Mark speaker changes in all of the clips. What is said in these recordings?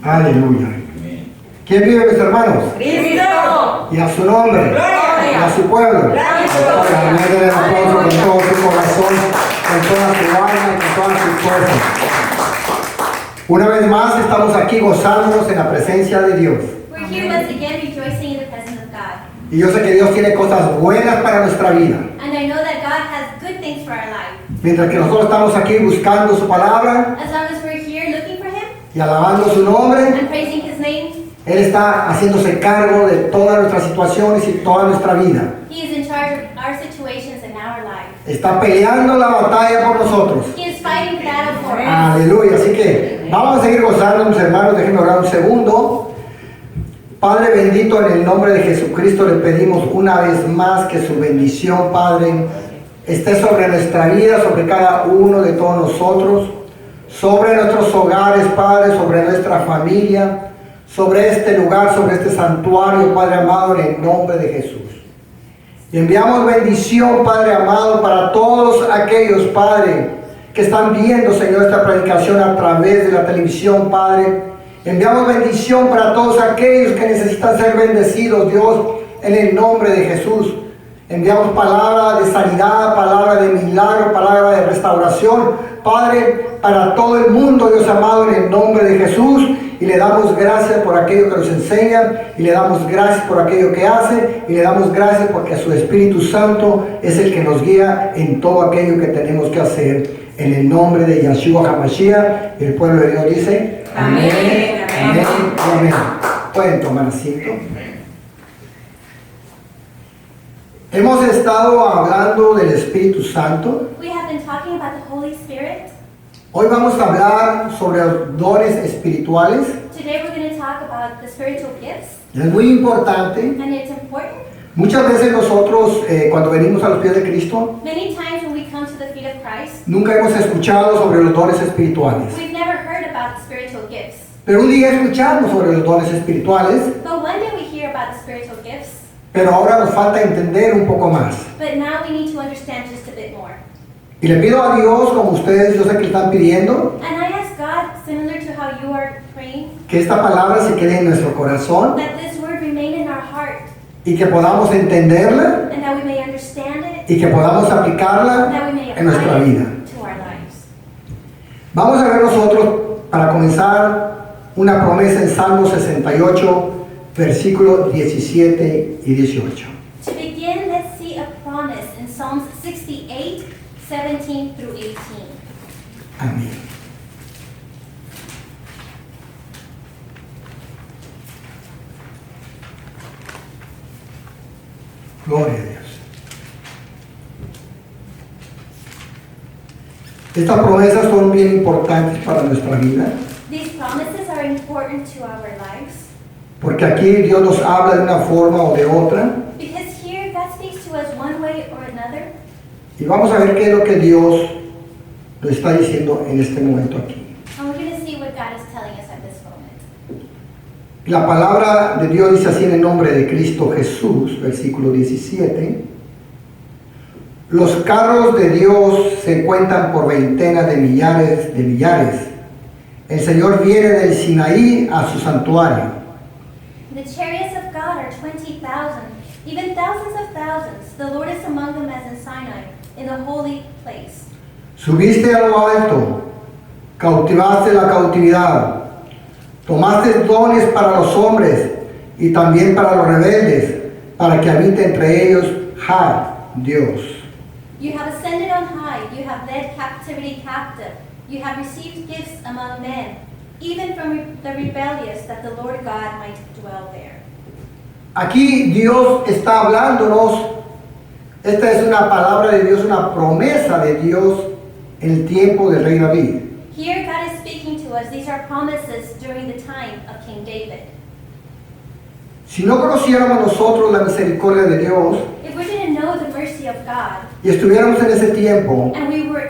Speaker 1: Aleluya. ¿Quién vive, mis hermanos?
Speaker 2: Cristo.
Speaker 1: Y a su nombre.
Speaker 2: Gloria.
Speaker 1: Y a su pueblo.
Speaker 2: Gloria.
Speaker 1: Denle el aplauso con todo su corazón, con toda su alma y con todas sus fuerzas. Una vez más estamos aquí gozándonos en la presencia de Dios.
Speaker 3: We're here once again rejoicing in the presence of God.
Speaker 1: Y yo sé que Dios tiene cosas buenas para nuestra vida.
Speaker 3: And I know that God has good things for our life.
Speaker 1: Mientras que nosotros estamos aquí buscando su palabra
Speaker 3: As long as we're here looking for Him
Speaker 1: y alabando su nombre,
Speaker 3: and praising His name,
Speaker 1: Él está haciéndose cargo de todas nuestras situaciones y toda nuestra vida.
Speaker 3: He is in charge of our situations and our life.
Speaker 1: Está peleando la batalla por nosotros.
Speaker 3: He is fighting the battle for us.
Speaker 1: Aleluya. Así que vamos a seguir gozando, mis hermanos. Déjenme orar un segundo. Padre bendito, en el nombre de Jesucristo le pedimos una vez más que su bendición, Padre, esté sobre nuestra vida, sobre cada uno de todos nosotros, sobre nuestros hogares, Padre, sobre nuestra familia, sobre este lugar, sobre este santuario, Padre amado, en el nombre de Jesús. Y enviamos bendición, Padre amado, para todos aquellos, Padre, que están viendo, Señor, esta predicación a través de la televisión, Padre. Enviamos bendición para todos aquellos que necesitan ser bendecidos, Dios, en el nombre de Jesús. Enviamos palabra de sanidad, palabra de milagro, palabra de restauración, Padre, para todo el mundo, Dios amado, en el nombre de Jesús. Y le damos gracias por aquello que nos enseña, y le damos gracias por aquello que hace, y le damos gracias porque su Espíritu Santo es el que nos guía en todo aquello que tenemos que hacer. En el nombre de Yeshua HaMashiach, y el pueblo de Dios dice,
Speaker 2: Amén.
Speaker 1: amén, amén. Pueden tomar asiento. Hemos estado hablando del Espíritu Santo.
Speaker 3: We have been talking about the Holy Spirit.
Speaker 1: Hoy vamos a hablar sobre los dones espirituales.
Speaker 3: Today we're going to talk about the spiritual gifts,
Speaker 1: Es muy importante.
Speaker 3: and it's important.
Speaker 1: Muchas veces nosotros, cuando venimos a los pies de Cristo,
Speaker 3: Many times when we come to the feet of Christ,
Speaker 1: nunca hemos escuchado sobre los dones espirituales.
Speaker 3: we've never heard about the spiritual gifts.
Speaker 1: Pero un día escuchamos sobre los dones espirituales,
Speaker 3: But one day we hear about the spiritual gifts,
Speaker 1: pero ahora nos falta entender un poco más.
Speaker 3: but now we need to understand just a bit more.
Speaker 1: Y le pido a Dios, como ustedes, yo sé que están pidiendo,
Speaker 3: And I ask God, similar to how you are praying,
Speaker 1: que esta palabra se quede en nuestro corazón
Speaker 3: that this word remain in our heart,
Speaker 1: y que podamos entenderla
Speaker 3: and that we may understand it,
Speaker 1: y que podamos aplicarla
Speaker 3: that we may
Speaker 1: en nuestra
Speaker 3: apply
Speaker 1: vida.
Speaker 3: it to our lives.
Speaker 1: Vamos a ver nosotros, para comenzar, una promesa en Salmo 68, versículos 17 y 18.
Speaker 3: To begin, let's see a promise in Psalms 68, 17 through 18.
Speaker 1: Amén. Gloria a Dios. Estas promesas son bien importantes para nuestra vida,
Speaker 3: These promises are important to our lives
Speaker 1: porque aquí Dios nos habla de una forma o de otra,
Speaker 3: because here God speaks to us one way or another,
Speaker 1: y vamos a ver qué es lo que Dios nos está diciendo en este momento aquí.
Speaker 3: and we're going to see what God is telling us at this moment.
Speaker 1: La palabra de Dios dice así en el nombre de Cristo Jesús, versículo 17. Los carros de Dios se cuentan por ventenas de millares de millares. El Señor viene del Sinaí a su santuario.
Speaker 3: The chariots of God are 20,000, even thousands of thousands. The Lord is among them as in Sinai, in the holy place.
Speaker 1: Subiste a lo alto, cautivaste la cautividad, tomaste dones para los hombres y también para los rebeldes, para que habite entre ellos Dios.
Speaker 3: You have ascended on high, you have led captivity captive, you have received gifts among men, even from the rebellious, that the Lord God might dwell there.
Speaker 1: Aquí Dios está hablándonos, esta es una palabra de Dios, una promesa de Dios en el tiempo del rey David.
Speaker 3: Here God is speaking to us. These are promises during the time of King David.
Speaker 1: Si no conociéramos nosotros la misericordia de Dios
Speaker 3: If we didn't know the mercy of God,
Speaker 1: y estuviéramos en ese tiempo
Speaker 3: and we were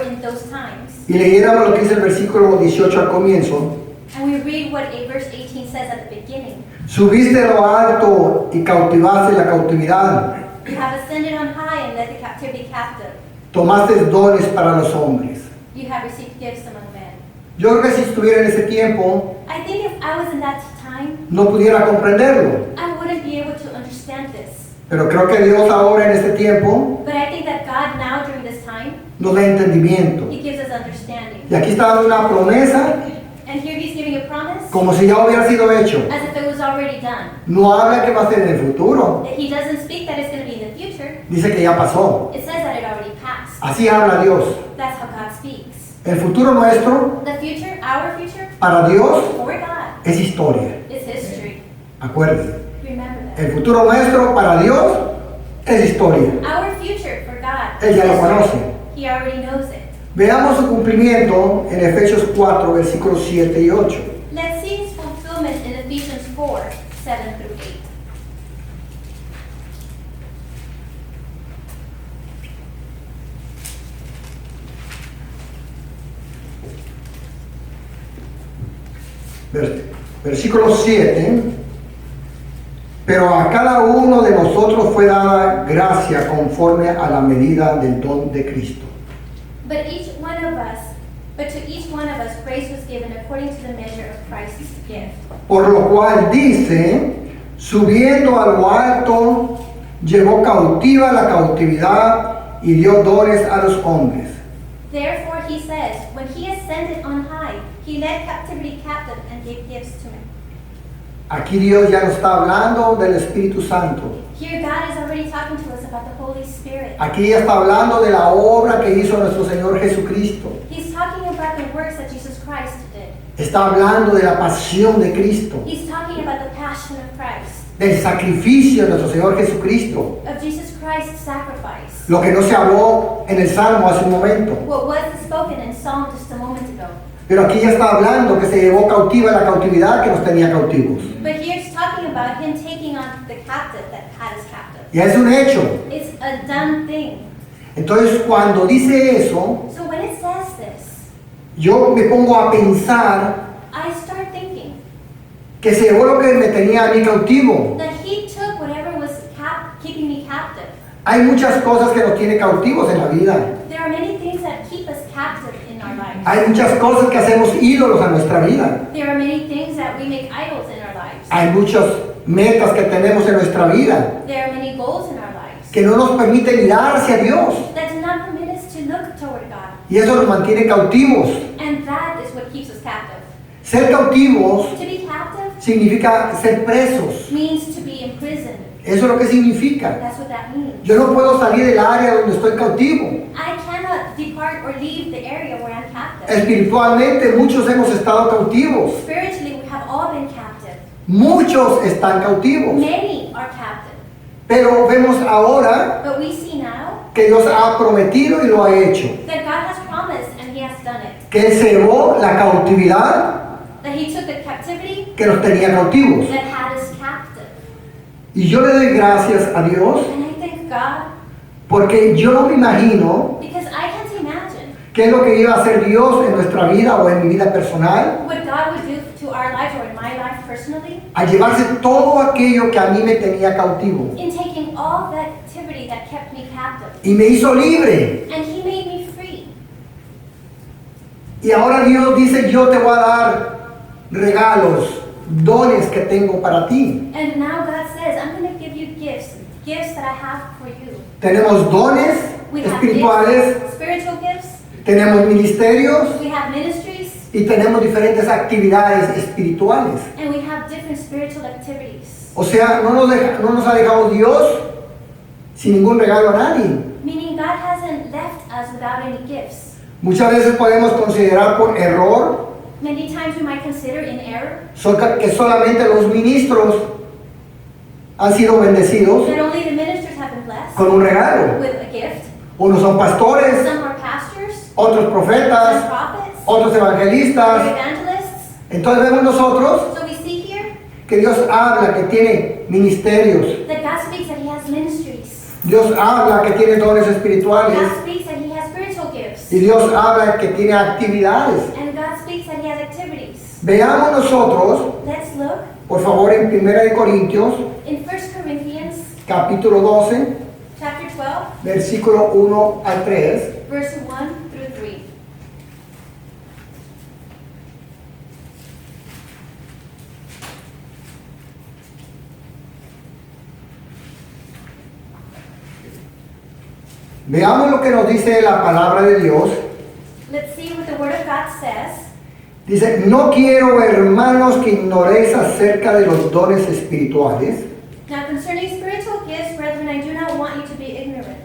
Speaker 3: in those times,
Speaker 1: y leyéramos lo que dice el versículo 18 al comienzo,
Speaker 3: and we read what verse 18 says at the beginning,
Speaker 1: subiste a lo alto y cautivaste la cautividad,
Speaker 3: you have ascended on high and led the captivity captive,
Speaker 1: tomaste dones para los hombres.
Speaker 3: you have received gifts among men.
Speaker 1: Yo creo que si estuviera en ese tiempo,
Speaker 3: I think I was in that time,
Speaker 1: no pudiera comprenderlo.
Speaker 3: I wouldn't be able to understand this.
Speaker 1: Pero creo que Dios ahora en este tiempo
Speaker 3: But I think that God now during this time,
Speaker 1: nos da entendimiento.
Speaker 3: He gives us understanding.
Speaker 1: Y aquí está dando una promesa
Speaker 3: And here He's giving a promise
Speaker 1: como si ya hubiera sido hecho.
Speaker 3: as if it was already done.
Speaker 1: No habla que va a ser en el futuro.
Speaker 3: He doesn't speak that it's going to be in the future.
Speaker 1: Dice que ya pasó.
Speaker 3: It says that it already passed.
Speaker 1: Así habla Dios.
Speaker 3: That's how God speaks.
Speaker 1: El futuro nuestro,
Speaker 3: The future, our future,
Speaker 1: para Dios,
Speaker 3: for God,
Speaker 1: es historia.
Speaker 3: is history.
Speaker 1: Acuérdense.
Speaker 3: Remember that.
Speaker 1: El futuro nuestro para Dios es historia.
Speaker 3: Our future for God
Speaker 1: Él
Speaker 3: is
Speaker 1: ya lo
Speaker 3: history.
Speaker 1: conoce.
Speaker 3: He already knows it.
Speaker 1: Veamos su cumplimiento en Efesios 4, versículos 7 y 8.
Speaker 3: Let's see His fulfillment in Ephesians 4, 7 through 8.
Speaker 1: Versículo 7. Pero a cada uno de nosotros fue dada gracia conforme a la medida del don de Cristo.
Speaker 3: But to each one of us grace was given according to the measure of Christ's gift.
Speaker 1: Por lo cual dice, subiendo a lo alto, llevó cautiva la cautividad y dio dones a los hombres.
Speaker 3: Therefore He says, when He ascended on high, He led captivity captive and gave gifts to men.
Speaker 1: Aquí Dios ya nos está hablando del Espíritu Santo.
Speaker 3: Here God is already talking to us about the Holy Spirit.
Speaker 1: Aquí ya está hablando de la obra que hizo nuestro Señor Jesucristo.
Speaker 3: He's talking about the works that Jesus Christ did.
Speaker 1: Está hablando de la pasión de Cristo,
Speaker 3: He's talking about the passion of Christ,
Speaker 1: del sacrificio de nuestro Señor Jesucristo.
Speaker 3: of Jesus Christ's sacrifice.
Speaker 1: Lo que no se habló en el Salmo hace un momento.
Speaker 3: What wasn't spoken in Psalm just a moment ago.
Speaker 1: Pero aquí ya está hablando que se llevó cautiva la cautividad que nos tenía cautivos.
Speaker 3: But here it's talking about Him taking on the captive that had us captive.
Speaker 1: Ya es un hecho.
Speaker 3: It's a done thing.
Speaker 1: Entonces cuando dice eso,
Speaker 3: So when it says this,
Speaker 1: yo me pongo a pensar
Speaker 3: I start thinking
Speaker 1: que se llevó lo que me tenía a mí cautivo.
Speaker 3: that He took whatever was keeping me captive.
Speaker 1: Hay muchas cosas que nos tienen cautivos en la vida.
Speaker 3: There are many things that keep us captive in our lives.
Speaker 1: Hay muchas cosas que hacemos ídolos a nuestra vida.
Speaker 3: There are many things that we make idols in our lives.
Speaker 1: Hay muchas metas que tenemos en nuestra vida
Speaker 3: There are many goals in our lives
Speaker 1: que no nos permiten mirar hacia Dios.
Speaker 3: that do not permit us to look toward God.
Speaker 1: Y eso nos mantiene cautivos.
Speaker 3: And that is what keeps us captive.
Speaker 1: Ser cautivos
Speaker 3: To be captive
Speaker 1: significa ser presos.
Speaker 3: means to be imprisoned.
Speaker 1: Eso es lo que significa.
Speaker 3: That's what that means.
Speaker 1: Yo no puedo salir del área donde estoy cautivo.
Speaker 3: I cannot depart or leave the area where I'm captive.
Speaker 1: Espiritualmente muchos hemos estado cautivos.
Speaker 3: Spiritually, we have all been captive.
Speaker 1: Muchos están cautivos.
Speaker 3: Many are captive.
Speaker 1: Pero vemos ahora
Speaker 3: But we see now
Speaker 1: que Dios ha prometido y lo ha hecho.
Speaker 3: that God has promised and He has done it.
Speaker 1: Que Él se llevó la cautividad
Speaker 3: That He took the captivity
Speaker 1: que nos tenía cautivos.
Speaker 3: that had us captive.
Speaker 1: Y yo le doy gracias a Dios
Speaker 3: And I thank God
Speaker 1: porque yo no me imagino
Speaker 3: because I can't imagine
Speaker 1: qué es lo que iba a hacer Dios en nuestra vida o en mi vida personal
Speaker 3: what God would do to our lives or in my life personally
Speaker 1: al llevarse todo aquello que a mí me tenía cautivo.
Speaker 3: in taking all that activity that kept me captive.
Speaker 1: Y me hizo libre.
Speaker 3: And He made me free.
Speaker 1: Y ahora Dios dice, yo te voy a dar regalos, dones que tengo para ti.
Speaker 3: And now God says, I'm going to give you gifts that I have for you.
Speaker 1: Tenemos dones
Speaker 3: We have
Speaker 1: espirituales,
Speaker 3: gifts, spiritual gifts,
Speaker 1: tenemos ministerios
Speaker 3: we have ministries,
Speaker 1: y tenemos diferentes actividades espirituales.
Speaker 3: and we have different spiritual activities.
Speaker 1: O sea, no nos ha dejado Dios sin ningún regalo a nadie.
Speaker 3: Meaning God hasn't left us without any gifts.
Speaker 1: Muchas veces podemos considerar por error
Speaker 3: Many times we might consider in error
Speaker 1: que solamente los ministros han sido bendecidos
Speaker 3: that only the ministers have been blessed
Speaker 1: con un regalo.
Speaker 3: with a gift.
Speaker 1: Unos son pastores,
Speaker 3: Some are pastors,
Speaker 1: otros
Speaker 3: some
Speaker 1: profetas,
Speaker 3: prophets,
Speaker 1: otros
Speaker 3: some
Speaker 1: evangelistas.
Speaker 3: evangelists.
Speaker 1: Entonces vemos nosotros
Speaker 3: So we see here
Speaker 1: que Dios habla que tiene ministerios.
Speaker 3: that God speaks that He has ministries.
Speaker 1: Dios habla que tiene dones espirituales.
Speaker 3: God speaks that He has spiritual gifts.
Speaker 1: Y Dios habla que tiene actividades.
Speaker 3: And God speaks that He has activities.
Speaker 1: Veamos nosotros,
Speaker 3: Let's look
Speaker 1: por favor, en 1 de Corintios,
Speaker 3: in 1 Corinthians
Speaker 1: capítulo 12,
Speaker 3: chapter 12,
Speaker 1: versículo 1 al 3.
Speaker 3: verse 1 through 3.
Speaker 1: Veamos lo que nos dice la palabra de Dios.
Speaker 3: Let's see what the Word of God says.
Speaker 1: Dice, no quiero, hermanos, que ignoréis acerca de los dones espirituales.
Speaker 3: Now concerning spiritual gifts, brethren, I do not want you to be ignorant.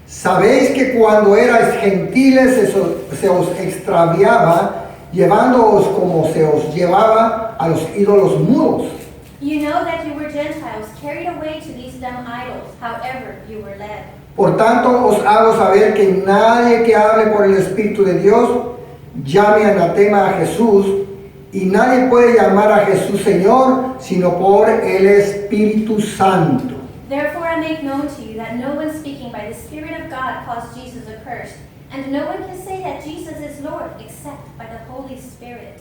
Speaker 1: Sabéis que cuando erais gentiles se os extraviaba, llevándoos como se os llevaba a los ídolos mudos.
Speaker 3: You know that you were Gentiles, carried away to these dumb idols, however you were led.
Speaker 1: Por tanto, os hago saber que nadie que hable por el Espíritu de Dios llame anatema a Jesús, y nadie puede llamar a Jesús Señor, sino por el Espíritu Santo.
Speaker 3: Therefore I make known to you that no one speaking by the Spirit of God calls Jesus accursed, and no one can say that Jesus is Lord except by the Holy Spirit.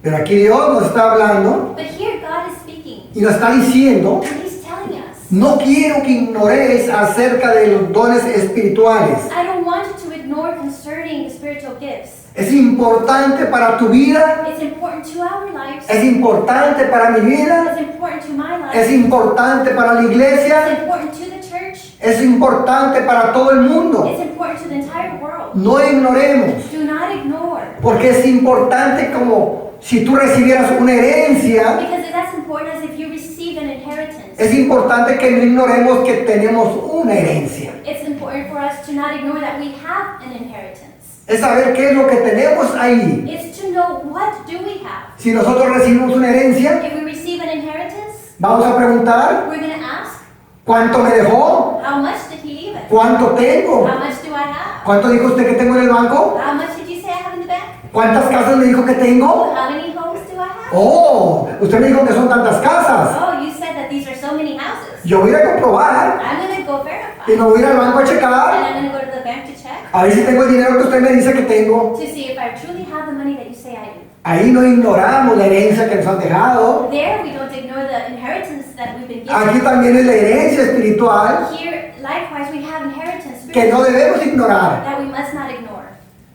Speaker 1: Pero aquí Dios nos está hablando
Speaker 3: But here God is speaking,
Speaker 1: y nos está diciendo,
Speaker 3: and He's telling us,
Speaker 1: no quiero que ignoréis acerca de los dones espirituales.
Speaker 3: I don't want you to ignore concerning the spiritual gifts.
Speaker 1: Es importante para tu vida,
Speaker 3: It's important to our lives.
Speaker 1: es importante para mi vida,
Speaker 3: It's important to my life.
Speaker 1: es importante para la
Speaker 3: It's
Speaker 1: iglesia,
Speaker 3: important to the church.
Speaker 1: es importante para todo el mundo.
Speaker 3: It's important to the entire world.
Speaker 1: No ignoremos,
Speaker 3: Do not ignore.
Speaker 1: porque es importante como si tú recibieras una herencia,
Speaker 3: Because that's important as if you receive an inheritance.
Speaker 1: es importante que no ignoremos que tenemos una herencia.
Speaker 3: It's important for us to not ignore that we have an inheritance.
Speaker 1: Es saber qué es lo que tenemos ahí.
Speaker 3: It's to know what do we have.
Speaker 1: Si nosotros recibimos una herencia,
Speaker 3: If we receive an inheritance,
Speaker 1: vamos a preguntar,
Speaker 3: we're going to ask,
Speaker 1: ¿cuánto me dejó?
Speaker 3: how much did he leave us?
Speaker 1: ¿Cuánto tengo?
Speaker 3: How much do I have?
Speaker 1: ¿Cuánto dijo usted que tengo en el banco?
Speaker 3: How much did you say I have in the bank?
Speaker 1: ¿Cuántas casas me dijo que tengo?
Speaker 3: How many homes do I have?
Speaker 1: Oh, usted me dijo que son tantas casas.
Speaker 3: Oh, you said that these are so many houses.
Speaker 1: Yo voy a comprobar
Speaker 3: I'm going to go verify.
Speaker 1: y me voy a ir al banco a
Speaker 3: And
Speaker 1: checar
Speaker 3: I'm going to go to the bank to check
Speaker 1: a ver si tengo el dinero que usted me dice que tengo.
Speaker 3: to see if I truly have the money that you say I do.
Speaker 1: Ahí no ignoramos la herencia que nos han dejado.
Speaker 3: There we don't ignore the inheritance that we've been
Speaker 1: Aquí
Speaker 3: given.
Speaker 1: también es la herencia espiritual
Speaker 3: Here, likewise, we have inheritance
Speaker 1: que no debemos ignorar.
Speaker 3: that we must not ignore.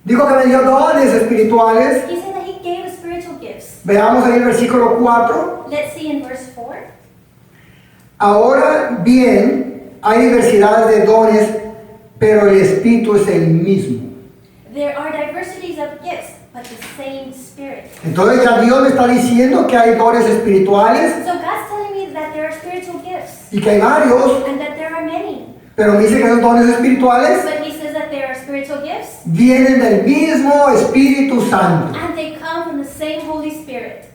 Speaker 1: Dijo que me dio dones espirituales.
Speaker 3: He said that he gave us spiritual gifts.
Speaker 1: Veamos ahí el versículo 4.
Speaker 3: Let's see in verse 4.
Speaker 1: Ahora bien, hay diversidades de dones, pero el Espíritu es el mismo.
Speaker 3: There are diversities of gifts, but the same Spirit.
Speaker 1: Entonces ya Dios me está diciendo que hay dones espirituales
Speaker 3: So God's telling me that there are spiritual gifts
Speaker 1: y que hay varios,
Speaker 3: and that there are many.
Speaker 1: pero me dice que esos dones espirituales
Speaker 3: But he says that there are spiritual gifts
Speaker 1: vienen del mismo Espíritu Santo.
Speaker 3: and they come from the same Holy Spirit.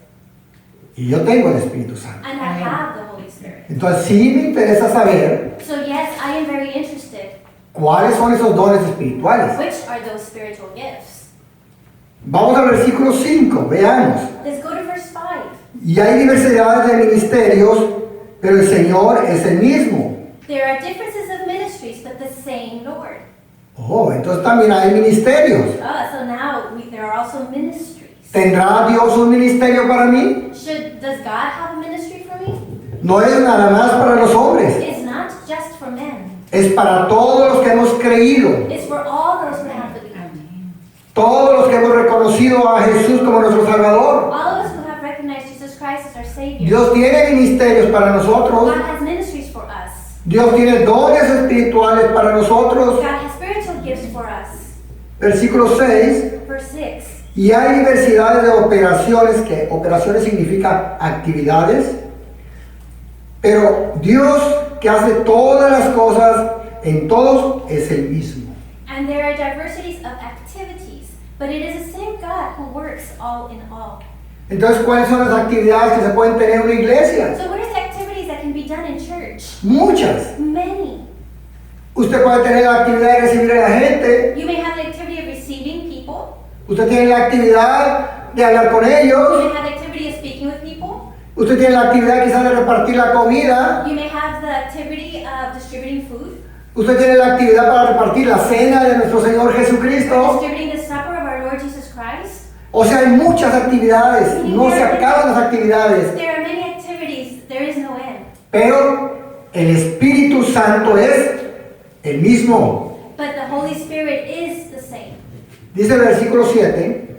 Speaker 1: Y yo tengo el Espíritu Santo.
Speaker 3: And I have the Holy Spirit.
Speaker 1: Entonces sí me interesa saber
Speaker 3: So yes, I am very interested.
Speaker 1: cuáles son esos dones espirituales.
Speaker 3: Which are those spiritual gifts?
Speaker 1: Vamos al versículo 5, veamos.
Speaker 3: Let's go to verse 5.
Speaker 1: Y hay diversidades de ministerios, pero el Señor es el mismo.
Speaker 3: There are differences of ministries, but the same Lord.
Speaker 1: Oh, entonces también hay ministerios.
Speaker 3: So now there are also ministries.
Speaker 1: ¿Tendrá Dios un ministerio para mí?
Speaker 3: Does God have a ministry for me?
Speaker 1: No es nada más para los hombres,
Speaker 3: It's not just for men.
Speaker 1: es para todos los que hemos creído,
Speaker 3: It's for all those who have believed.
Speaker 1: todos los que hemos reconocido a Jesús como nuestro Salvador.
Speaker 3: All of us who have recognized Jesus Christ as our Savior.
Speaker 1: Dios tiene ministerios para nosotros,
Speaker 3: God has ministries for us.
Speaker 1: Dios tiene dones espirituales para nosotros.
Speaker 3: God has spiritual gifts for us.
Speaker 1: Versículo 6.
Speaker 3: Verse 6.
Speaker 1: Y hay diversidades de operaciones, que operaciones significa actividades, pero Dios que hace todas las cosas en todos es el mismo.
Speaker 3: And there are diversities of activities, but it is the same God who works all in all.
Speaker 1: Entonces, ¿cuáles son las actividades que se pueden tener en una iglesia?
Speaker 3: So what are the activities that can be done in church?
Speaker 1: Muchas.
Speaker 3: Many.
Speaker 1: Usted puede tener la actividad de recibir a la gente,
Speaker 3: You may have the activity of receiving people.
Speaker 1: usted tiene la actividad de hablar con
Speaker 3: You
Speaker 1: ellos,
Speaker 3: may have the activity of speaking with people.
Speaker 1: usted tiene la actividad quizás de repartir la comida,
Speaker 3: You may have the activity of distributing food.
Speaker 1: usted tiene la actividad para repartir la cena de nuestro Señor Jesucristo.
Speaker 3: Distributing the supper of our Lord Jesus Christ.
Speaker 1: O sea, hay muchas actividades, no se acaban las actividades,
Speaker 3: There are many activities. There is no end.
Speaker 1: pero el Espíritu Santo es el mismo.
Speaker 3: But the Holy Spirit is the same.
Speaker 1: Dice el versículo 7,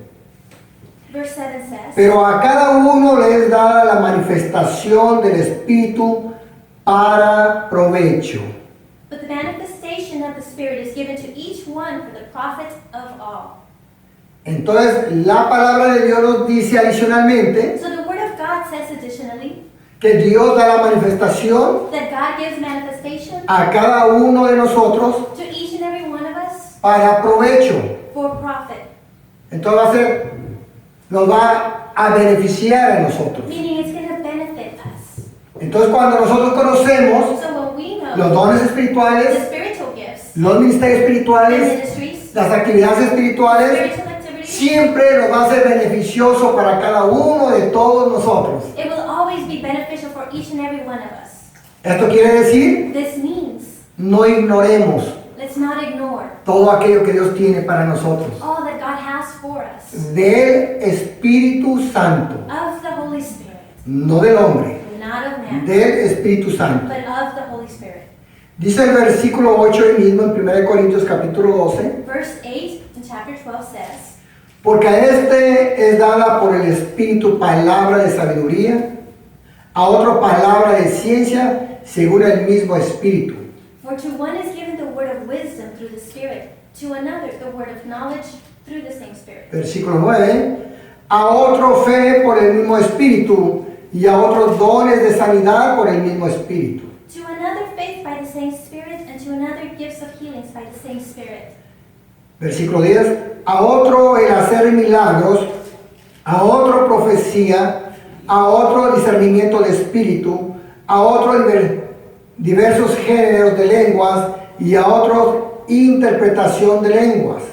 Speaker 3: Verse 7 says,
Speaker 1: pero a cada uno le es dada la manifestación del Espíritu para provecho.
Speaker 3: but the manifestation of the Spirit is given to each one for the profit of all.
Speaker 1: Entonces, la palabra de Dios nos dice adicionalmente
Speaker 3: So the Word of God says additionally
Speaker 1: que Dios da la manifestación
Speaker 3: that God gives manifestation
Speaker 1: a cada uno de nosotros
Speaker 3: to each and every one of us
Speaker 1: para provecho.
Speaker 3: for profit.
Speaker 1: Entonces nos va a beneficiar a nosotros.
Speaker 3: Meaning it's going to benefit us.
Speaker 1: Entonces cuando nosotros conocemos
Speaker 3: So when we know
Speaker 1: los dones
Speaker 3: the
Speaker 1: espirituales,
Speaker 3: spiritual gifts,
Speaker 1: los ministerios
Speaker 3: the
Speaker 1: espirituales,
Speaker 3: ministries,
Speaker 1: las actividades espirituales,
Speaker 3: spiritual activities,
Speaker 1: siempre nos va a ser beneficioso para cada uno de todos nosotros.
Speaker 3: it will always be beneficial for each and every one of us.
Speaker 1: Esto quiere decir,
Speaker 3: This means
Speaker 1: no ignoremos
Speaker 3: let's not ignore
Speaker 1: todo aquello que Dios tiene para nosotros.
Speaker 3: all that God has for us
Speaker 1: Del Espíritu Santo,
Speaker 3: of the Holy Spirit,
Speaker 1: no del hombre,
Speaker 3: not of man,
Speaker 1: del Espíritu Santo.
Speaker 3: but of the Holy Spirit.
Speaker 1: Dice el versículo 8 ahí mismo en 1 Corintios capítulo 12,
Speaker 3: Verse 8 in chapter 12 says,
Speaker 1: porque a este es dada por el Espíritu palabra de sabiduría, a otro palabra de ciencia según el mismo Espíritu.
Speaker 3: For to one is given the word of wisdom through the Spirit, to another the word of knowledge through the same Spirit.
Speaker 1: Versículo 9, a otro fe por el mismo Espíritu y a otros dones de sanidad por el mismo Espíritu.
Speaker 3: To another faith by the same Spirit, and to another gifts of healings by the same Spirit.
Speaker 1: Versículo 10, a otro el hacer milagros, a otro profecía, a otro discernimiento de espíritu, a otro diversos géneros de lenguas y a otro interpretación de lenguas.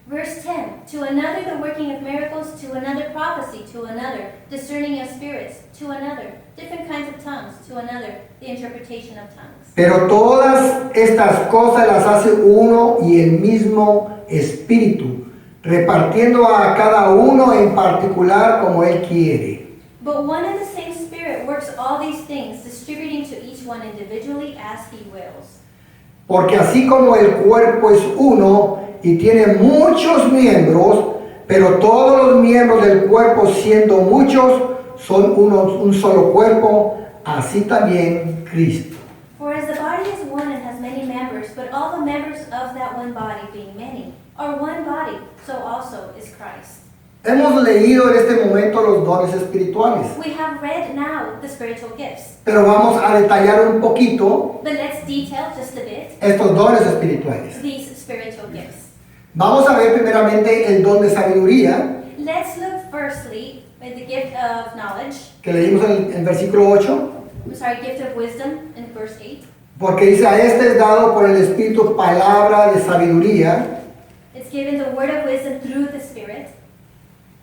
Speaker 3: Verse 10, to another the working of miracles, to another prophecy, to another discerning of spirits, to another different kinds of tongues, to another the interpretation of tongues.
Speaker 1: Pero todas estas cosas las hace uno y el mismo Espíritu, repartiendo a cada uno en particular como Él quiere.
Speaker 3: But one and the same Spirit works all these things, distributing to each one individually as He wills.
Speaker 1: Porque así como el cuerpo es uno y tiene muchos miembros, pero todos los miembros del cuerpo siendo muchos son un solo cuerpo, así también Cristo.
Speaker 3: For as the body is one and has many members, but all the members of that one body, being many, are one body, so also is Christ.
Speaker 1: Hemos leído en este momento los dones espirituales,
Speaker 3: We have read now the spiritual gifts,
Speaker 1: pero vamos a detallar un poquito
Speaker 3: but let's detail just a bit
Speaker 1: estos dones espirituales.
Speaker 3: these spiritual gifts.
Speaker 1: Vamos a ver primeramente el don de sabiduría,
Speaker 3: Let's look firstly at the gift of knowledge,
Speaker 1: que leímos en el versículo 8,
Speaker 3: gift of wisdom in verse 8.
Speaker 1: porque dice, a este es dado por el Espíritu palabra de sabiduría.
Speaker 3: It's given the word of wisdom through the Spirit.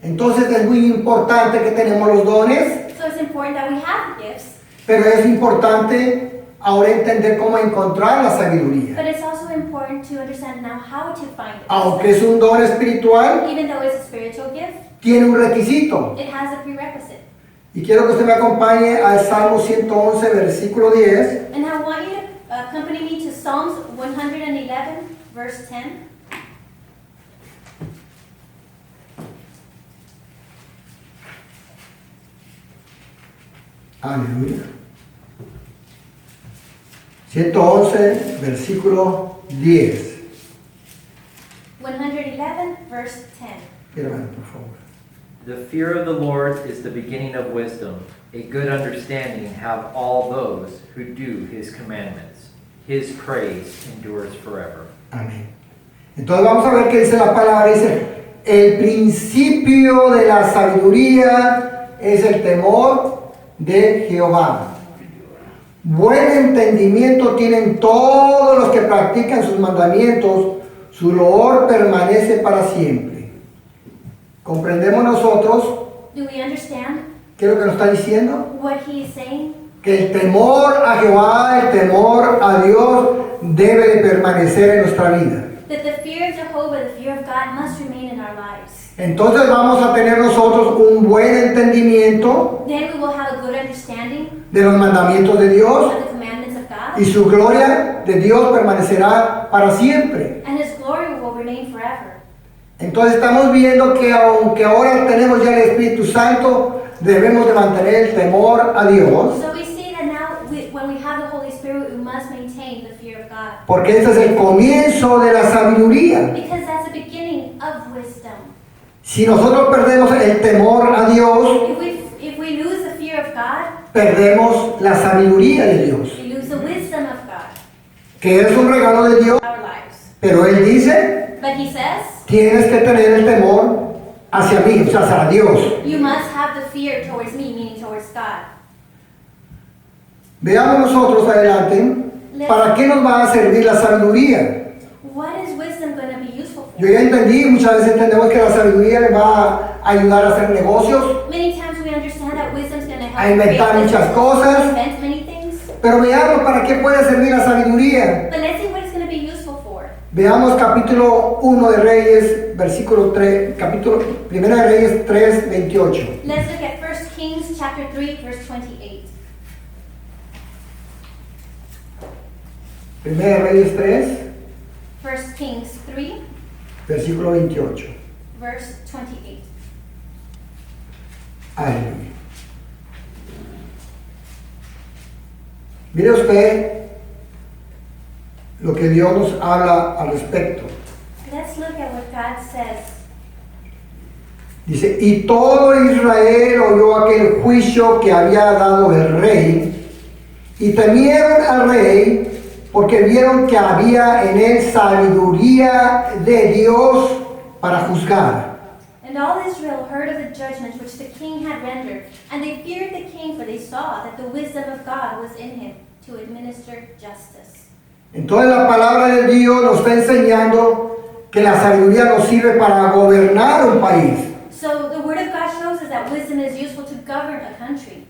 Speaker 1: Entonces es muy importante que tenemos los dones,
Speaker 3: So it's important that we have gifts,
Speaker 1: pero es importante ahora entender cómo encontrar la sabiduría.
Speaker 3: but it's also important to understand now how to find it.
Speaker 1: Aunque es un don espiritual,
Speaker 3: Even though it's a spiritual gift,
Speaker 1: tiene un requisito.
Speaker 3: it has a prerequisite.
Speaker 1: Y quiero que usted me acompañe al Salmo 111, versículo 10.
Speaker 3: And I want you to accompany me to Psalms 111, verse 10.
Speaker 1: Aleluya. 111, versículo 10.
Speaker 3: 111, verse 10.
Speaker 1: Quiero ver, por favor.
Speaker 2: The fear of the Lord is the beginning of wisdom. A good understanding have all those who do His commandments. His praise endures forever.
Speaker 1: Amén. Entonces vamos a ver qué dice la palabra. Dice, el principio de la sabiduría es el temor de Jehová. Buen entendimiento tienen todos los que practican sus mandamientos. Su loor permanece para siempre. ¿Comprendemos nosotros
Speaker 3: Do we understand
Speaker 1: qué es lo que nos está diciendo?
Speaker 3: what he is saying?
Speaker 1: Que el temor a Jehová, el temor a Dios debe de permanecer en nuestra vida.
Speaker 3: That the fear of Jehovah, the fear of God, must remain in our lives.
Speaker 1: Entonces vamos a tener nosotros un buen entendimiento
Speaker 3: Then we will have a good understanding
Speaker 1: de los mandamientos de Dios
Speaker 3: of the commandments of God,
Speaker 1: y su gloria de Dios permanecerá para siempre.
Speaker 3: and his glory will remain forever.
Speaker 1: Entonces estamos viendo que aunque ahora tenemos ya el Espíritu Santo, debemos de mantener el temor a Dios.
Speaker 3: So we see that now, when we have the Holy Spirit, we must maintain the fear of God.
Speaker 1: Porque este es el comienzo de la sabiduría.
Speaker 3: because that's the beginning of wisdom.
Speaker 1: Si nosotros perdemos el temor a Dios,
Speaker 3: If we lose the fear of God,
Speaker 1: perdemos la sabiduría de Dios,
Speaker 3: we lose the wisdom of God
Speaker 1: que es un regalo de Dios.
Speaker 3: in our lives.
Speaker 1: Pero Él dice,
Speaker 3: But he says,
Speaker 1: tienes que tener el temor hacia mí, o sea, hacia Dios.
Speaker 3: you must have the fear towards me, meaning towards God.
Speaker 1: Veamos nosotros adelante, ¿para qué nos va a servir la sabiduría?
Speaker 3: What is wisdom going to be useful for?
Speaker 1: Yo ya entendí, muchas veces entendemos que la sabiduría le va a ayudar a hacer negocios,
Speaker 3: Many times we understand that wisdom is going to help
Speaker 1: a inventar
Speaker 3: create
Speaker 1: muchas
Speaker 3: businesses,
Speaker 1: cosas.
Speaker 3: invent many things.
Speaker 1: pero veamos para qué puede servir la sabiduría.
Speaker 3: But let's see what it's going to be useful for.
Speaker 1: Veamos capítulo 1 de Reyes, versículo 3, capítulo 1 de Reyes 3, 28.
Speaker 3: Let's look at 1 Kings chapter 3, verse 28.
Speaker 1: 1 de Reyes 3,
Speaker 3: 1 Kings 3,
Speaker 1: versículo 28.
Speaker 3: verse 28.
Speaker 1: Aleluya. Mire usted lo que Dios nos habla al respecto.
Speaker 3: Let's look at what God says.
Speaker 1: Dice, y todo Israel oyó aquel juicio que había dado el rey, y temieron al rey, porque vieron que había en él sabiduría de Dios para juzgar.
Speaker 3: And all Israel heard of the judgment which the king had rendered, and they feared the king, for they saw that the wisdom of God was in him to administer justice.
Speaker 1: Entonces la palabra de Dios nos está enseñando que la sabiduría nos sirve para gobernar un país.
Speaker 3: So the word of God shows us that wisdom is useful to govern a country.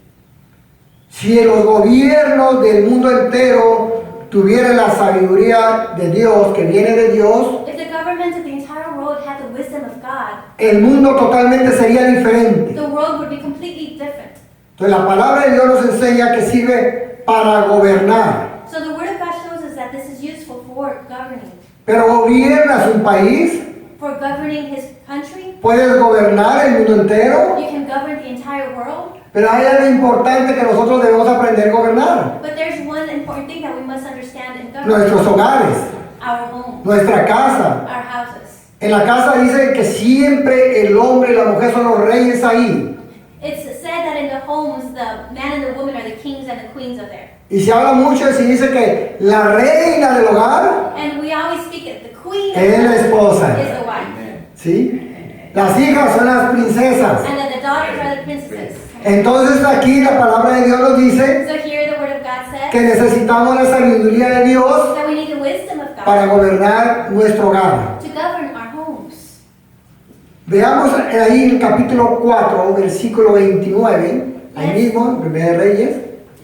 Speaker 1: Si los gobiernos del mundo entero tuvieran la sabiduría de Dios, que viene de Dios,
Speaker 3: If the government of the entire world had the wisdom of God,
Speaker 1: el mundo totalmente sería diferente.
Speaker 3: the world would be completely different.
Speaker 1: Entonces la palabra de Dios nos enseña que sirve para gobernar.
Speaker 3: So the word of God shows us that this is useful for governing.
Speaker 1: Pero gobiernas un país,
Speaker 3: For governing his country,
Speaker 1: puedes gobernar el mundo entero,
Speaker 3: you can govern the entire world.
Speaker 1: pero hay algo importante que nosotros debemos aprender a gobernar.
Speaker 3: But there's one important thing that we must understand in
Speaker 1: Nuestros
Speaker 3: government.
Speaker 1: hogares,
Speaker 3: Our homes,
Speaker 1: nuestra casa.
Speaker 3: our houses.
Speaker 1: En la casa dice que siempre el hombre y la mujer son los reyes ahí.
Speaker 3: It's said that in the homes, the man and the woman are the kings and the queens of there.
Speaker 1: Y se habla mucho y se dice que la reina del hogar
Speaker 3: And we always speak it, the queen
Speaker 1: es la esposa.
Speaker 3: is the wife.
Speaker 1: ¿Sí? Las hijas son las princesas.
Speaker 3: And then the daughters are the princesses.
Speaker 1: Entonces aquí la palabra de Dios nos dice
Speaker 3: So here the word of God
Speaker 1: que
Speaker 3: says
Speaker 1: necesitamos la sabiduría de Dios
Speaker 3: that we need the wisdom of God
Speaker 1: para gobernar nuestro hogar.
Speaker 3: to govern our homes.
Speaker 1: Veamos ahí el capítulo 4, versículo 29, ahí mismo, en 1 de Reyes.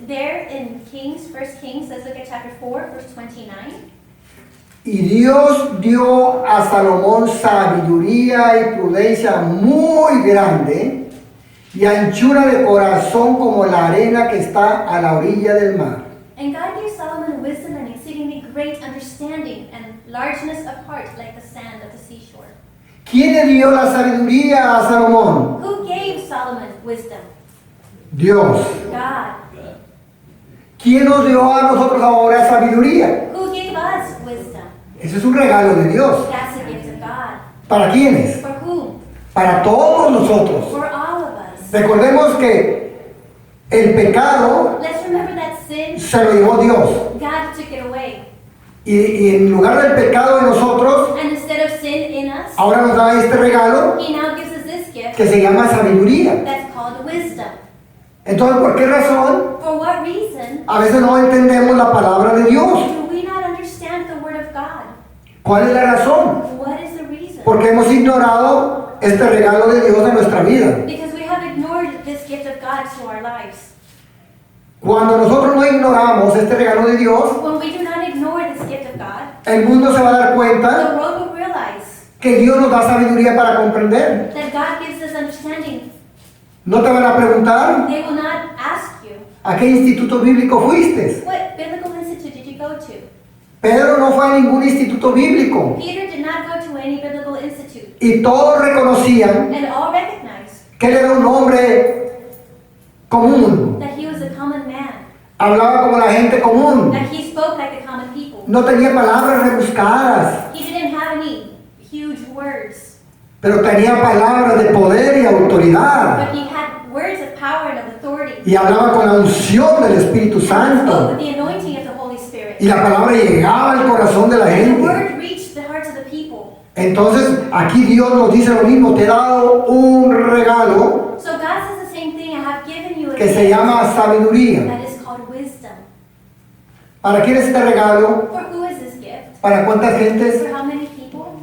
Speaker 3: There in Kings, 1 Kings, let's look at chapter 4, verse 29.
Speaker 1: Y Dios dio a Salomón sabiduría y prudencia muy grande y anchura de corazón como la arena que está a la orilla del mar.
Speaker 3: And God gave Solomon wisdom and exceedingly great understanding and largeness of heart like the sand of the seashore.
Speaker 1: ¿Quién le dio la sabiduría a Salomón?
Speaker 3: Who gave Solomon wisdom?
Speaker 1: Dios.
Speaker 3: God.
Speaker 1: ¿Quién nos dio a nosotros ahora sabiduría?
Speaker 3: Who gave us wisdom?
Speaker 1: Ese es un regalo de Dios.
Speaker 3: That's a gift of God.
Speaker 1: ¿Para quiénes?
Speaker 3: For whom?
Speaker 1: Para todos nosotros.
Speaker 3: For all of us.
Speaker 1: Recordemos que el pecado
Speaker 3: Let's remember that sin,
Speaker 1: se lo llevó Dios.
Speaker 3: God took it away.
Speaker 1: Y en lugar del pecado de nosotros,
Speaker 3: And instead of sin in us,
Speaker 1: ahora nos da este regalo
Speaker 3: He now gives us this gift
Speaker 1: que se llama sabiduría.
Speaker 3: that's called wisdom.
Speaker 1: Entonces, ¿por qué razón?
Speaker 3: For what reason
Speaker 1: A veces no entendemos la palabra de Dios.
Speaker 3: do we not understand the word of God?
Speaker 1: ¿Cuál es la razón?
Speaker 3: What is the reason?
Speaker 1: Porque hemos ignorado este regalo de Dios en nuestra vida.
Speaker 3: Because we have ignored this gift of God to our lives.
Speaker 1: Cuando nosotros no ignoramos este regalo de Dios,
Speaker 3: When we do not ignore this gift of God,
Speaker 1: el mundo se va a dar cuenta
Speaker 3: the world will realize
Speaker 1: que Dios nos da sabiduría para comprender.
Speaker 3: that God gives us understanding.
Speaker 1: No te van a preguntar
Speaker 3: They will not ask you,
Speaker 1: a qué instituto bíblico fuiste.
Speaker 3: what biblical institute did you go to?
Speaker 1: Pedro no fue a ningún instituto bíblico.
Speaker 3: Peter did not go to any biblical institute.
Speaker 1: Y todos reconocían
Speaker 3: And all recognized
Speaker 1: que él era un hombre común.
Speaker 3: that he was a common man,
Speaker 1: Hablaba como la gente común.
Speaker 3: that he spoke like the common people.
Speaker 1: no tenía palabras rebuscadas,
Speaker 3: He didn't have any huge words,
Speaker 1: pero tenía palabras de poder y autoridad.
Speaker 3: but he had words of power and of authority.
Speaker 1: Y hablaba con la unción del Espíritu
Speaker 3: He spoke
Speaker 1: Santo.
Speaker 3: with the anointing of the Holy Spirit.
Speaker 1: Y la palabra llegaba al corazón de la
Speaker 3: And the
Speaker 1: gente.
Speaker 3: word reached the hearts of the people.
Speaker 1: Entonces, aquí Dios nos dice lo mismo. Te he dado un regalo
Speaker 3: So God says the same thing. I have given you a
Speaker 1: que se
Speaker 3: gift
Speaker 1: llama sabiduría.
Speaker 3: that is called wisdom.
Speaker 1: ¿Para quién es este regalo?
Speaker 3: For who is this gift?
Speaker 1: ¿Para cuántas gentes?
Speaker 3: For how many people?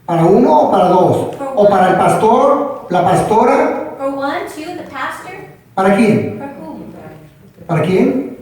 Speaker 1: ¿Para uno o para dos? ¿O para el pastor, la pastora?
Speaker 3: For one, two, the pastor?
Speaker 1: ¿Para quién?
Speaker 3: For whom?
Speaker 1: ¿Para quién?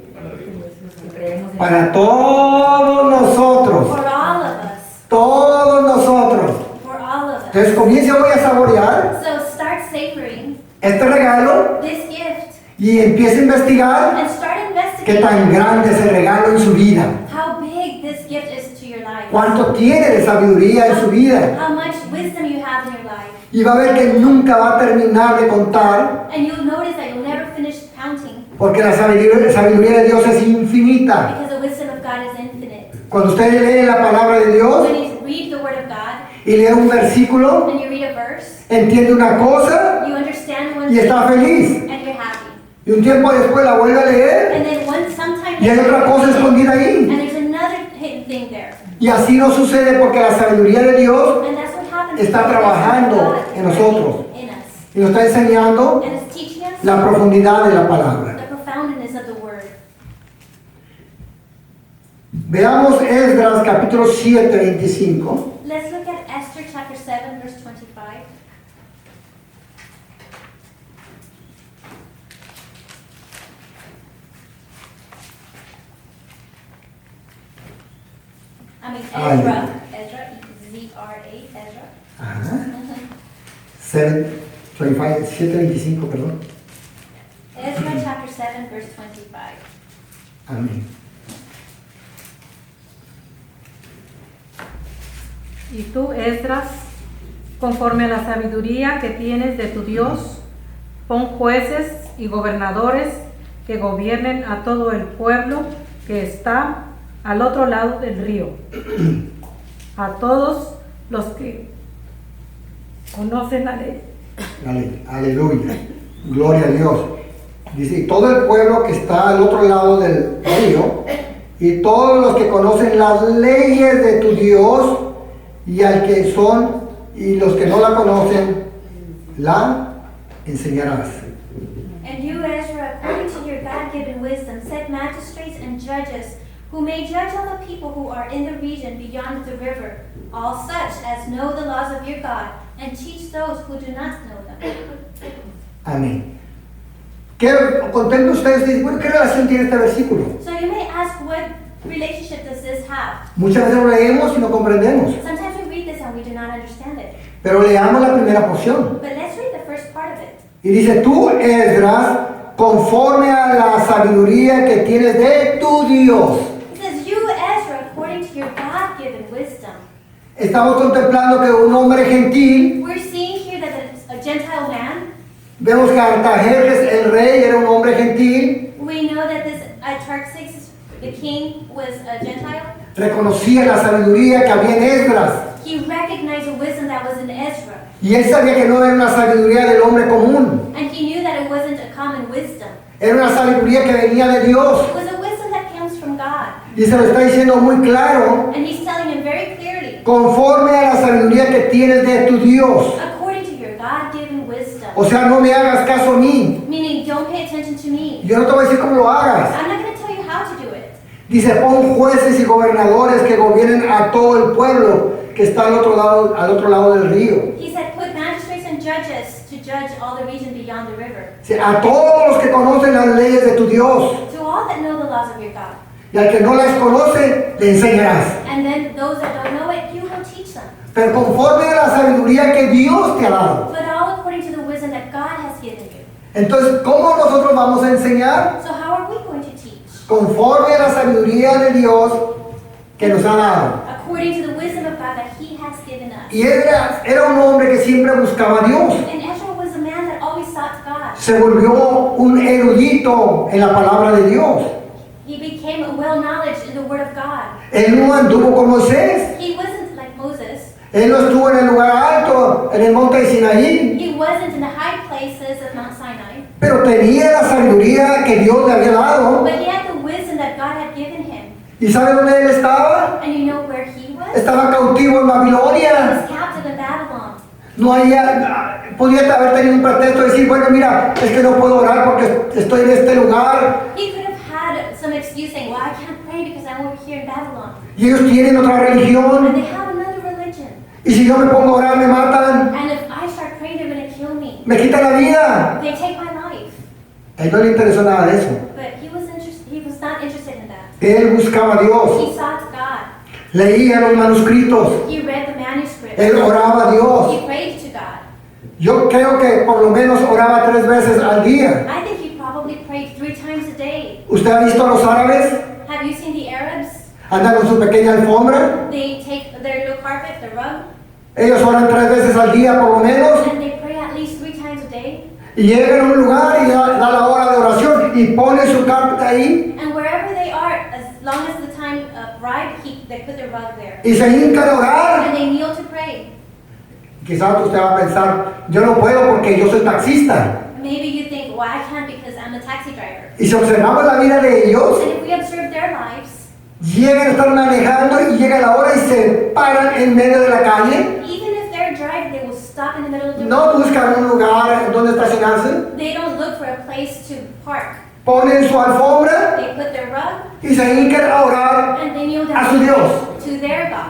Speaker 1: Para todos nosotros.
Speaker 3: For all of us.
Speaker 1: Todos nosotros.
Speaker 3: For all of us.
Speaker 1: Entonces comience hoy a saborear
Speaker 3: So start savoring
Speaker 1: este regalo
Speaker 3: this gift
Speaker 1: y empiece a investigar
Speaker 3: and start
Speaker 1: qué
Speaker 3: investigating
Speaker 1: tan grande es el regalo en su vida.
Speaker 3: how big this gift is to your life.
Speaker 1: Cuánto tiene de sabiduría en su vida.
Speaker 3: How much wisdom you have in your life.
Speaker 1: Y va a ver que nunca va a terminar de contar
Speaker 3: And you'll notice that you'll never finish counting
Speaker 1: porque la sabiduría de Dios es infinita.
Speaker 3: because the wisdom of God is infinite.
Speaker 1: Cuando usted lee la palabra de Dios
Speaker 3: When you read the Word of God
Speaker 1: y lee un versículo,
Speaker 3: and you read a verse,
Speaker 1: entiende una cosa
Speaker 3: you understand one
Speaker 1: y
Speaker 3: thing
Speaker 1: está feliz.
Speaker 3: and you're happy.
Speaker 1: Y un tiempo después la vuelve a leer
Speaker 3: And then sometime
Speaker 1: y hay otra cosa escondida ahí.
Speaker 3: and there's another hidden thing there.
Speaker 1: Y así no sucede porque la sabiduría de Dios
Speaker 3: And that's what happens
Speaker 1: está
Speaker 3: because the wisdom of
Speaker 1: trabajando
Speaker 3: God
Speaker 1: en
Speaker 3: is
Speaker 1: nosotros.
Speaker 3: working in us.
Speaker 1: y nos está enseñando
Speaker 3: And it's teaching us
Speaker 1: la profundidad de la palabra.
Speaker 3: the profoundness of the Word.
Speaker 1: Veamos Esdras capítulo 7, 25.
Speaker 3: Let's look at Esther chapter 7, verse 25. I mean Ezra. Ezra, Z-R-A, Ezra.
Speaker 1: Ajá. 7, 25, 7, 25, perdón.
Speaker 3: Ezra chapter 7, verse 25.
Speaker 1: Amén.
Speaker 4: Y tú, Esdras, conforme a la sabiduría que tienes de tu Dios, pon jueces y gobernadores que gobiernen a todo el pueblo que está al otro lado del río, a todos los que conocen la ley.
Speaker 1: Aleluya. Gloria a Dios. Dice, y todo el pueblo que está al otro lado del río, y todos los que conocen las leyes de tu Dios, y al que son, y los que no la conocen, la enseñarás.
Speaker 3: And you, Ezra, according to your God-given wisdom, set magistrates and judges who may judge all the people who are in the region beyond the river, all such as know the laws of your God, and teach those who do not know them.
Speaker 1: Amén. ¿Qué contento ustedes? Dicen, bueno, ¿qué relación tiene este versículo?
Speaker 3: So you may ask, what relationship does this have?
Speaker 1: Muchas veces lo leemos y no comprendemos.
Speaker 3: Sometimes we read this and we do not understand it.
Speaker 1: Pero leamos la primera porción.
Speaker 3: But let's read the first part of it.
Speaker 1: Y dice, tú, Esdras, conforme a la sabiduría que tienes de tu Dios.
Speaker 3: It says, you, Ezra, according to your God-given wisdom.
Speaker 1: Estamos contemplando que un hombre gentil,
Speaker 3: We're seeing here that it's a Gentile man.
Speaker 1: vemos que Artajerjes, el rey, era un hombre gentil,
Speaker 3: We know that this Artaxerxes, the king, was a Gentile.
Speaker 1: reconocía la sabiduría que había en Esdras.
Speaker 3: He recognized the wisdom that was in Ezra.
Speaker 1: Y él sabía que no era una sabiduría del hombre común,
Speaker 3: And he knew that it wasn't a common wisdom.
Speaker 1: era una sabiduría que venía de Dios.
Speaker 3: It was a wisdom that comes from God.
Speaker 1: Y se lo está diciendo muy claro,
Speaker 3: And he's telling him very clearly,
Speaker 1: conforme a la sabiduría que tienes de tu Dios.
Speaker 3: according to your God-given wisdom.
Speaker 1: O sea, no me hagas caso a mí.
Speaker 3: Meaning, don't pay attention to me.
Speaker 1: Yo no te voy a decir cómo lo hagas.
Speaker 3: I'm not going to tell you how to do it.
Speaker 1: Dice, pon jueces y gobernadores que gobiernen a todo el pueblo que está al otro lado del río.
Speaker 3: He said, put magistrates and judges to judge all the region beyond the river.
Speaker 1: Dice, a todos los que conocen las leyes de tu Dios.
Speaker 3: To all that know the laws of your God.
Speaker 1: Y al que no las conoce, le enseñarás.
Speaker 3: And then those that don't know it, you will teach them.
Speaker 1: Pero conforme a la sabiduría que Dios te ha dado.
Speaker 3: But all according to the wisdom that God has given you.
Speaker 1: Entonces, ¿cómo nosotros vamos a enseñar?
Speaker 3: So how are we going to teach?
Speaker 1: Conforme a la sabiduría de Dios que nos ha dado.
Speaker 3: According to the wisdom of God that He has given us.
Speaker 1: Y era un hombre que siempre buscaba a Dios.
Speaker 3: And Ezra was a man that always sought God.
Speaker 1: Se volvió un erudito en la palabra de Dios.
Speaker 3: He became well knowledge in the Word of God.
Speaker 1: Él no anduvo con Moisés.
Speaker 3: He wasn't like Moses.
Speaker 1: Él no estuvo en el lugar alto, en el monte de Sinaí.
Speaker 3: He wasn't in the high places of Mount Sinai.
Speaker 1: Pero tenía la sabiduría que Dios le había dado.
Speaker 3: But he had the wisdom that God had given him.
Speaker 1: ¿Y sabe dónde él estaba?
Speaker 3: And you know where he was?
Speaker 1: Estaba cautivo en
Speaker 3: He
Speaker 1: Babilonia.
Speaker 3: was captive in Babylon.
Speaker 1: No podía haber tenido un pretexto de decir, bueno, mira, es que no puedo orar porque estoy en este lugar.
Speaker 3: He could have had some excuse saying, well, I can't pray because I'm over here in Babylon.
Speaker 1: Y ellos tienen otra
Speaker 3: And
Speaker 1: religión.
Speaker 3: they have another religion.
Speaker 1: Y si yo me pongo a orar, me matan.
Speaker 3: And if I start praying, they're going to kill me.
Speaker 1: Me quitan la vida.
Speaker 3: They take my life.
Speaker 1: A él no le interesó nada de eso.
Speaker 3: But he was not interested in that.
Speaker 1: Él buscaba a Dios.
Speaker 3: He sought God.
Speaker 1: Leía los manuscritos.
Speaker 3: He read the manuscript.
Speaker 1: Él oraba a Dios.
Speaker 3: He prayed to God.
Speaker 1: Yo creo que por lo menos oraba 3 veces al día.
Speaker 3: I think he probably prayed 3 times a day.
Speaker 1: ¿Usted ha visto a los árabes?
Speaker 3: Have you seen the Arabs?
Speaker 1: Andan con su pequeña alfombra.
Speaker 3: They take their little carpet, the rug,
Speaker 1: Ellos oran 3 veces al día por lo menos.
Speaker 3: and they pray at least 3 times a day.
Speaker 1: Y llegan a un lugar y da la hora de oración y ponen su carpeta ahí
Speaker 3: And wherever they are, as long as the time of ride, they put their rug there.
Speaker 1: y se hincan a orar.
Speaker 3: And they kneel to pray.
Speaker 1: Quizás usted va a pensar, yo no puedo porque yo soy taxista.
Speaker 3: Maybe you think, well, I can't because I'm a taxi driver.
Speaker 1: Y si observamos la vida de ellos,
Speaker 3: And if we observe their lives,
Speaker 1: llegan a estar manejando y llega la hora y se paran en medio de la calle.
Speaker 3: even if they're driving, they will stop in the middle of the
Speaker 1: No
Speaker 3: road.
Speaker 1: buscan un lugar donde estacionarse.
Speaker 3: They don't look for a place to park.
Speaker 1: Ponen su alfombra
Speaker 3: They put their rug
Speaker 1: y se hincan a orar.
Speaker 3: and they kneel
Speaker 1: A su
Speaker 3: down
Speaker 1: Dios.
Speaker 3: to their God.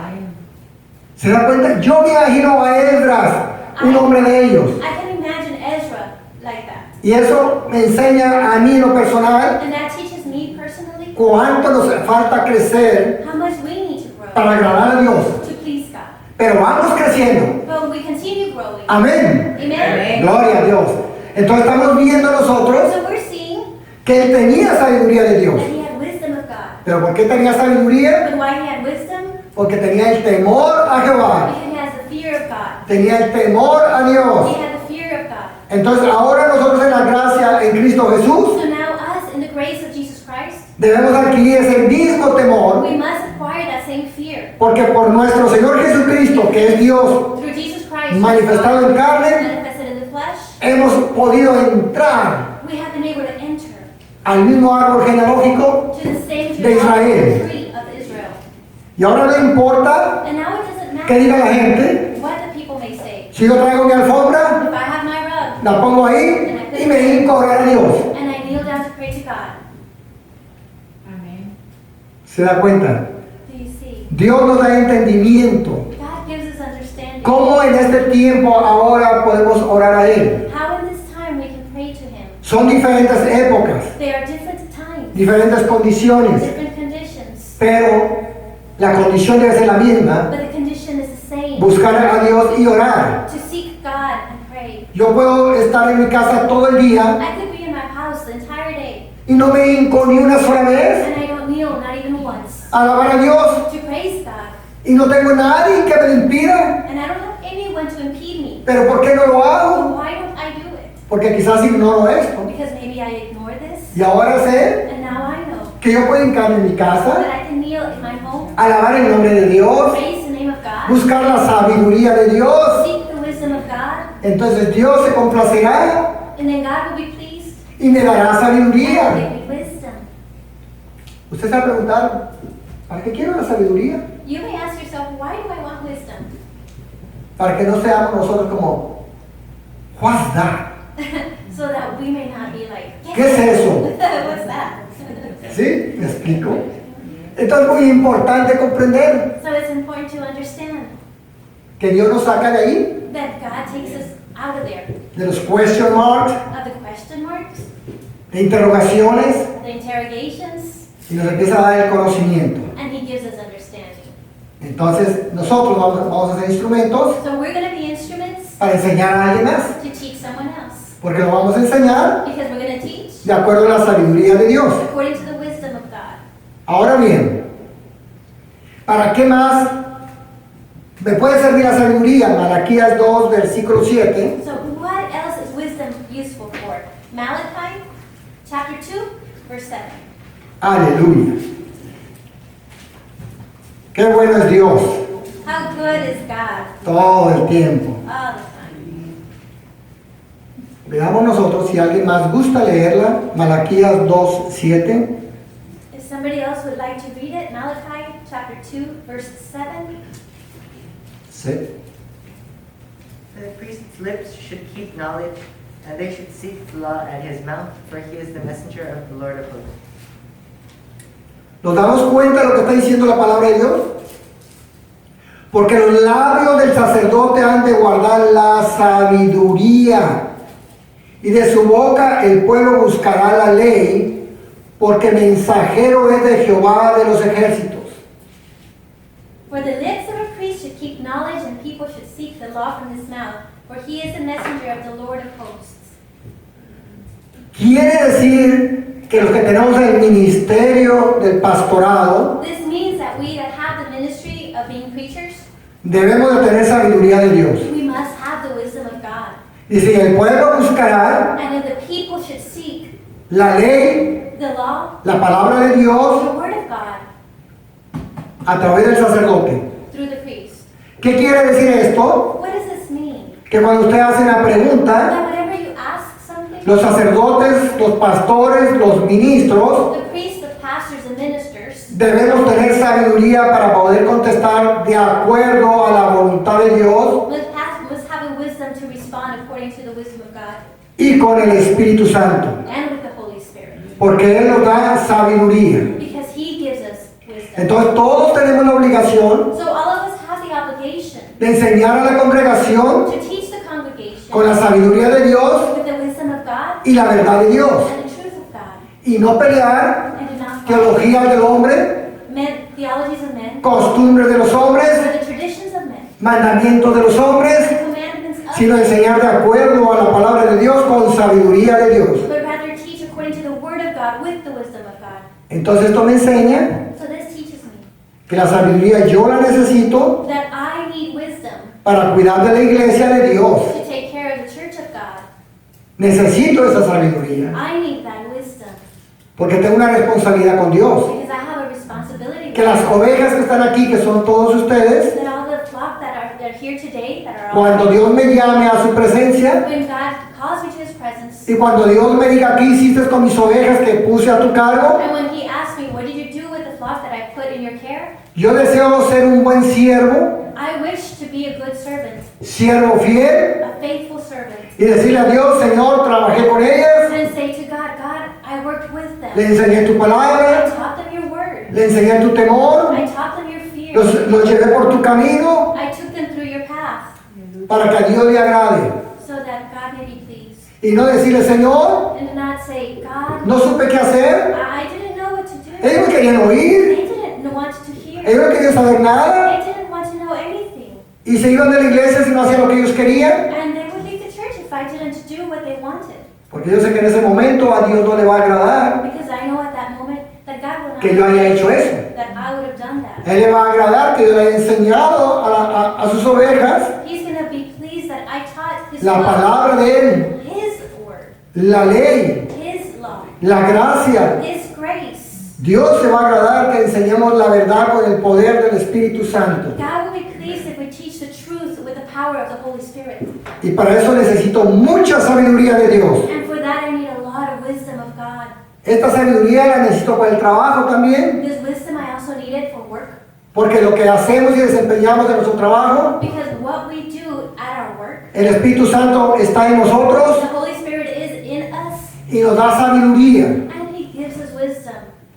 Speaker 1: ¿Se da cuenta? Yo me imagino a Esdras, un hombre de ellos.
Speaker 3: I can imagine Ezra like that.
Speaker 1: Y eso me enseña a mí en lo personal
Speaker 3: And that teaches me personally
Speaker 1: cuánto nos falta crecer
Speaker 3: how much we need to grow
Speaker 1: para agradar a Dios.
Speaker 3: to please God.
Speaker 1: Pero vamos creciendo.
Speaker 3: But we continue growing.
Speaker 1: Amén.
Speaker 3: Amen.
Speaker 1: Gloria a Dios. Entonces estamos viendo nosotros
Speaker 3: So we're seeing
Speaker 1: que él tenía sabiduría de Dios.
Speaker 3: that he had wisdom of God.
Speaker 1: ¿Pero por qué tenía sabiduría?
Speaker 3: But why he had wisdom?
Speaker 1: Porque tenía el temor a Jehová.
Speaker 3: Because he has the fear of God.
Speaker 1: Tenía el temor a
Speaker 3: He
Speaker 1: Dios.
Speaker 3: had the fear of God.
Speaker 1: Entonces ahora nosotros en la gracia en Cristo Jesús
Speaker 3: So now us, in the grace of Jesus Christ,
Speaker 1: debemos adquirir ese mismo temor.
Speaker 3: we must acquire that same fear.
Speaker 1: Porque por nuestro Señor Jesucristo, que es Dios,
Speaker 3: Through Jesus Christ,
Speaker 1: manifestado en carne,
Speaker 3: manifested in the flesh,
Speaker 1: hemos podido entrar
Speaker 3: we have been able to enter
Speaker 1: al mismo árbol genealógico.
Speaker 3: to the same
Speaker 1: De Israel.
Speaker 3: tree of Israel.
Speaker 1: Y ahora no importa
Speaker 3: And now it doesn't
Speaker 1: qué diga la
Speaker 3: matter
Speaker 1: gente.
Speaker 3: what the people may say.
Speaker 1: Si yo traigo mi alfombra,
Speaker 3: If I have my rug
Speaker 1: la pongo ahí y me hinco a orar a Dios.
Speaker 3: and I kneel down to pray to God,
Speaker 1: ¿Se da cuenta?
Speaker 3: do you see?
Speaker 1: Dios nos da entendimiento.
Speaker 3: God gives us understanding.
Speaker 1: ¿Cómo en este tiempo ahora podemos orar a Él?
Speaker 3: How in this time we can pray to Him.
Speaker 1: Son diferentes épocas,
Speaker 3: There are different times,
Speaker 1: diferentes condiciones,
Speaker 3: different conditions,
Speaker 1: pero la condición debe ser la misma.
Speaker 3: but the condition is the same.
Speaker 1: Buscar a Dios y orar.
Speaker 3: To seek God and pray.
Speaker 1: Yo puedo estar en mi casa todo el día
Speaker 3: I could be in my house the entire day
Speaker 1: y no me hinco ni una sola vez
Speaker 3: and I don't kneel, not even once,
Speaker 1: a alabar a Dios
Speaker 3: to praise God.
Speaker 1: y no tengo nadie que me lo impida.
Speaker 3: And I don't have anyone to impede me.
Speaker 1: Pero ¿por qué no lo
Speaker 3: So
Speaker 1: hago?
Speaker 3: why don't I do it?
Speaker 1: Porque quizás ignoro esto.
Speaker 3: Because maybe I ignore this,
Speaker 1: Y ahora sé
Speaker 3: and now I know
Speaker 1: que yo puedo hincarme en mi
Speaker 3: that
Speaker 1: casa,
Speaker 3: I can kneel in my home,
Speaker 1: alabar el nombre de Dios,
Speaker 3: praise the name of God,
Speaker 1: buscar la sabiduría de Dios.
Speaker 3: seek the wisdom of God,
Speaker 1: Entonces Dios se complacerá
Speaker 3: and then God will be pleased
Speaker 1: y me dará
Speaker 3: and
Speaker 1: sabiduría.
Speaker 3: give me wisdom.
Speaker 1: Usted se va a preguntar, ¿para qué quiero la sabiduría?
Speaker 3: You may ask yourself, why do I want wisdom?
Speaker 1: Para que no seamos nosotros como, what's that?
Speaker 3: So that we may not be like,
Speaker 1: ¿Qué es eso?
Speaker 3: What's that?
Speaker 1: ¿Sí? ¿Me explico? Entonces es muy importante comprender
Speaker 3: So it's important to understand
Speaker 1: que Dios nos saca de ahí,
Speaker 3: that God takes us out of there,
Speaker 1: de los question marks,
Speaker 3: of the question marks,
Speaker 1: de interrogaciones,
Speaker 3: the interrogations,
Speaker 1: y nos empieza a dar el conocimiento.
Speaker 3: and He gives us understanding.
Speaker 1: Entonces nosotros vamos a ser instrumentos
Speaker 3: So we're going to be instruments
Speaker 1: para enseñar a alguien más,
Speaker 3: to teach someone else,
Speaker 1: porque lo vamos a enseñar
Speaker 3: because we're going to teach
Speaker 1: de acuerdo a la sabiduría de Dios.
Speaker 3: according to the wisdom of God.
Speaker 1: Ahora bien, ¿para qué más me puede servir la sabiduría? Malaquías 2, versículo 7.
Speaker 3: So what else is wisdom useful for? Malachi chapter 2, verse 7.
Speaker 1: Aleluya. Qué bueno es Dios
Speaker 3: How good is God
Speaker 1: todo el tiempo.
Speaker 3: all the time.
Speaker 1: Veamos nosotros si alguien más gusta leerla. Malaquías 2:7.
Speaker 3: If somebody else would like to read it, Malachi chapter 2, verse 7.
Speaker 1: Sí.
Speaker 5: The priest's lips should keep knowledge, and they should seek the law at his mouth, for he is the messenger of the Lord of hosts.
Speaker 1: ¿Nos damos cuenta de lo que está diciendo la palabra de Dios? Porque los labios del sacerdote han de guardar la sabiduría, y de su boca el pueblo buscará la ley, porque mensajero es de Jehová de los ejércitos.
Speaker 3: For the lips of a priest should keep knowledge, and people should seek the law from his mouth, for he is the messenger of the Lord of hosts.
Speaker 1: Quiere decir que los que tenemos el ministerio del pastorado
Speaker 3: This means that we that have the ministry of being preachers,
Speaker 1: debemos de tener sabiduría de Dios.
Speaker 3: we must have the wisdom of God.
Speaker 1: Y si el pueblo buscará
Speaker 3: And if the people should seek
Speaker 1: la ley,
Speaker 3: the law,
Speaker 1: la palabra de
Speaker 3: the
Speaker 1: Dios,
Speaker 3: word of God,
Speaker 1: a través del sacerdote.
Speaker 3: through the priest.
Speaker 1: ¿Qué quiere decir esto?
Speaker 3: What does this mean?
Speaker 1: Que cuando usted hace una pregunta,
Speaker 3: That whenever you ask something,
Speaker 1: los sacerdotes, los pastores, los ministros,
Speaker 3: the priests, the pastors, and ministers,
Speaker 1: debemos tener sabiduría para poder contestar de acuerdo a la voluntad de Dios
Speaker 3: must have a wisdom to respond according to the wisdom of God
Speaker 1: y con el Espíritu Santo.
Speaker 3: and with the Holy Spirit.
Speaker 1: Porque Él nos da sabiduría.
Speaker 3: Because He gives us wisdom.
Speaker 1: Entonces todos tenemos la obligación
Speaker 3: So all of us have the obligation
Speaker 1: de enseñar a la congregación
Speaker 3: to teach the congregation
Speaker 1: con la sabiduría de Dios
Speaker 3: with the wisdom of God
Speaker 1: y la verdad de Dios.
Speaker 3: and the truth of God,
Speaker 1: Y no pelear
Speaker 3: and do not follow
Speaker 1: teologías del hombre,
Speaker 3: theologies of men,
Speaker 1: costumbres de los
Speaker 3: or
Speaker 1: hombres,
Speaker 3: the traditions of men,
Speaker 1: mandamientos de los hombres,
Speaker 3: the commandments of
Speaker 1: sino
Speaker 3: men,
Speaker 1: enseñar de acuerdo a la palabra de Dios con sabiduría de Dios.
Speaker 3: but rather teach according to the word of God with the wisdom of God.
Speaker 1: Entonces esto me enseña
Speaker 3: So this teaches me
Speaker 1: que la sabiduría yo la necesito
Speaker 3: that I need wisdom
Speaker 1: para cuidar de la iglesia de Dios.
Speaker 3: to take care of the church of God.
Speaker 1: Necesito esa sabiduría
Speaker 3: I need that wisdom
Speaker 1: porque tengo una responsabilidad con Dios.
Speaker 3: because I have a responsibility.
Speaker 1: Que las ovejas que están aquí, que son todos ustedes,
Speaker 3: That all the flock that are here today, that are all
Speaker 1: cuando Dios me llame a su presencia
Speaker 3: when God calls me to His presence,
Speaker 1: y cuando Dios me diga, ¿qué hiciste con mis ovejas que puse a tu cargo?
Speaker 3: and when He asks me, what did you do with the flock that I put in your care?
Speaker 1: Yo deseo ser un buen siervo,
Speaker 3: I wish to be a good servant,
Speaker 1: siervo fiel,
Speaker 3: a faithful servant,
Speaker 1: y decirle a Dios, Señor, trabajé con ellas,
Speaker 3: and say to God, God, I worked with
Speaker 1: le
Speaker 3: them.
Speaker 1: enseñé tu
Speaker 3: I
Speaker 1: palabra,
Speaker 3: taught them your word.
Speaker 1: le enseñé tu temor,
Speaker 3: I taught them your fear.
Speaker 1: los llevé por tu camino
Speaker 3: I took them through your path
Speaker 1: para que a Dios le agrade.
Speaker 3: so that God may be pleased.
Speaker 1: Y no decirle, Señor,
Speaker 3: And not say, God,
Speaker 1: no supe qué hacer,
Speaker 3: I didn't know what to do.
Speaker 1: ellos no querían oír,
Speaker 3: They didn't want to hear.
Speaker 1: ellos no querían saber nada,
Speaker 3: They didn't want to know anything.
Speaker 1: y se iban de la iglesia si no hacían lo que ellos querían,
Speaker 3: And they would leave the church if I didn't do what they wanted.
Speaker 1: porque yo sé que en ese momento a Dios no le va a agradar
Speaker 3: Because I know at that moment that God will not
Speaker 1: que yo haya hecho eso.
Speaker 3: that I would have done that.
Speaker 1: A Él le va a agradar que yo le haya enseñado a sus ovejas
Speaker 3: He's going to be pleased that I taught His
Speaker 1: la palabra de Él,
Speaker 3: His word,
Speaker 1: la ley,
Speaker 3: His law,
Speaker 1: la gracia.
Speaker 3: His grace.
Speaker 1: Dios se va a agradar que enseñemos la verdad con el poder del Espíritu Santo.
Speaker 3: God will be pleased if we teach the truth with the power of the Holy Spirit.
Speaker 1: Y para eso necesito mucha sabiduría de Dios.
Speaker 3: And for that I need a lot of wisdom of God.
Speaker 1: Esta sabiduría la necesito para el trabajo también,
Speaker 3: This wisdom I also need it for work.
Speaker 1: porque lo que hacemos y desempeñamos en nuestro trabajo,
Speaker 3: Because what we do at our work,
Speaker 1: el Espíritu Santo está en nosotros
Speaker 3: the Holy Spirit is in us,
Speaker 1: y nos da sabiduría
Speaker 3: and He gives us wisdom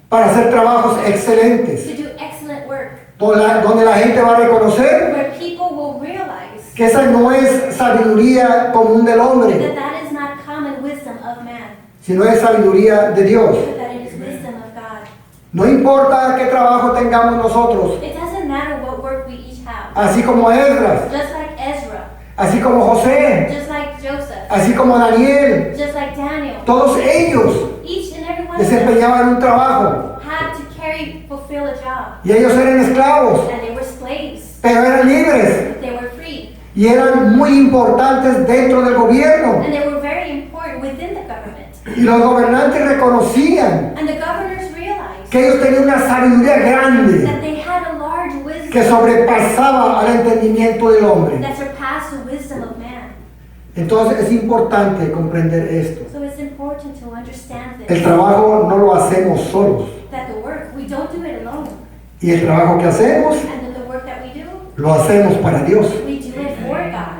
Speaker 1: para hacer trabajos excelentes,
Speaker 3: to do excellent work,
Speaker 1: donde la gente va a reconocer
Speaker 3: where people will realize
Speaker 1: que esa no es sabiduría común del hombre,
Speaker 3: that that is not common wisdom of man,
Speaker 1: sino es sabiduría de Dios.
Speaker 3: but that it is wisdom of God.
Speaker 1: No importa qué trabajo tengamos nosotros,
Speaker 3: It doesn't matter what work we each have.
Speaker 1: así como Esdras,
Speaker 3: Just like Ezra,
Speaker 1: así como José,
Speaker 3: just like Joseph,
Speaker 1: así como Daniel,
Speaker 3: just like Daniel,
Speaker 1: todos ellos
Speaker 3: each and every one of them
Speaker 1: desempeñaban un trabajo
Speaker 3: had to fulfill a job.
Speaker 1: y ellos eran esclavos,
Speaker 3: And they were slaves,
Speaker 1: pero eran libres
Speaker 3: but they were free.
Speaker 1: y eran muy importantes dentro del gobierno.
Speaker 3: And they were very important within the government.
Speaker 1: Y los gobernantes reconocían
Speaker 3: And the governors realized
Speaker 1: que ellos tenían una sabiduría grande
Speaker 3: that they had a large wisdom
Speaker 1: que sobrepasaba al entendimiento del hombre.
Speaker 3: that surpass the wisdom of man.
Speaker 1: Entonces es importante comprender esto.
Speaker 3: So it's important to understand
Speaker 1: El
Speaker 3: this,
Speaker 1: trabajo no lo hacemos solos.
Speaker 3: that the work, we don't do it alone.
Speaker 1: Y el trabajo que hacemos,
Speaker 3: And that the work that we do,
Speaker 1: lo hacemos para Dios.
Speaker 3: we do it for God.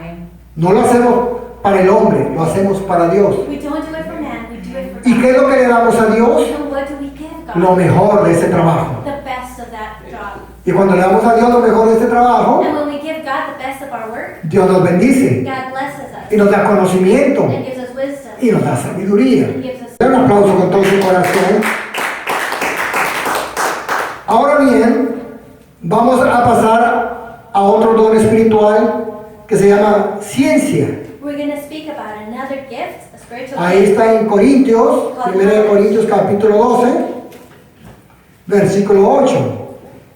Speaker 1: No lo hacemos para el hombre, lo hacemos para Dios.
Speaker 3: We don't do it for man, we do it for
Speaker 1: ¿Y qué es
Speaker 3: God.
Speaker 1: lo que le damos a Dios?
Speaker 3: And what do we give God?
Speaker 1: Lo mejor de ese trabajo.
Speaker 3: The best of that job.
Speaker 1: Y cuando le damos a Dios lo mejor de este trabajo,
Speaker 3: And when we give God the best of our work,
Speaker 1: Dios nos bendice
Speaker 3: God blesses us
Speaker 1: y nos da conocimiento
Speaker 3: and gives us wisdom
Speaker 1: y nos da sabiduría.
Speaker 3: and gives us.
Speaker 1: Un aplauso con todo su corazón. Ahora bien, vamos a pasar a otro don espiritual que se llama ciencia.
Speaker 3: We're going to speak about another gift, a spiritual
Speaker 1: Ahí
Speaker 3: gift.
Speaker 1: está en Corintios, 1 Corintios capítulo 12, versículo 8.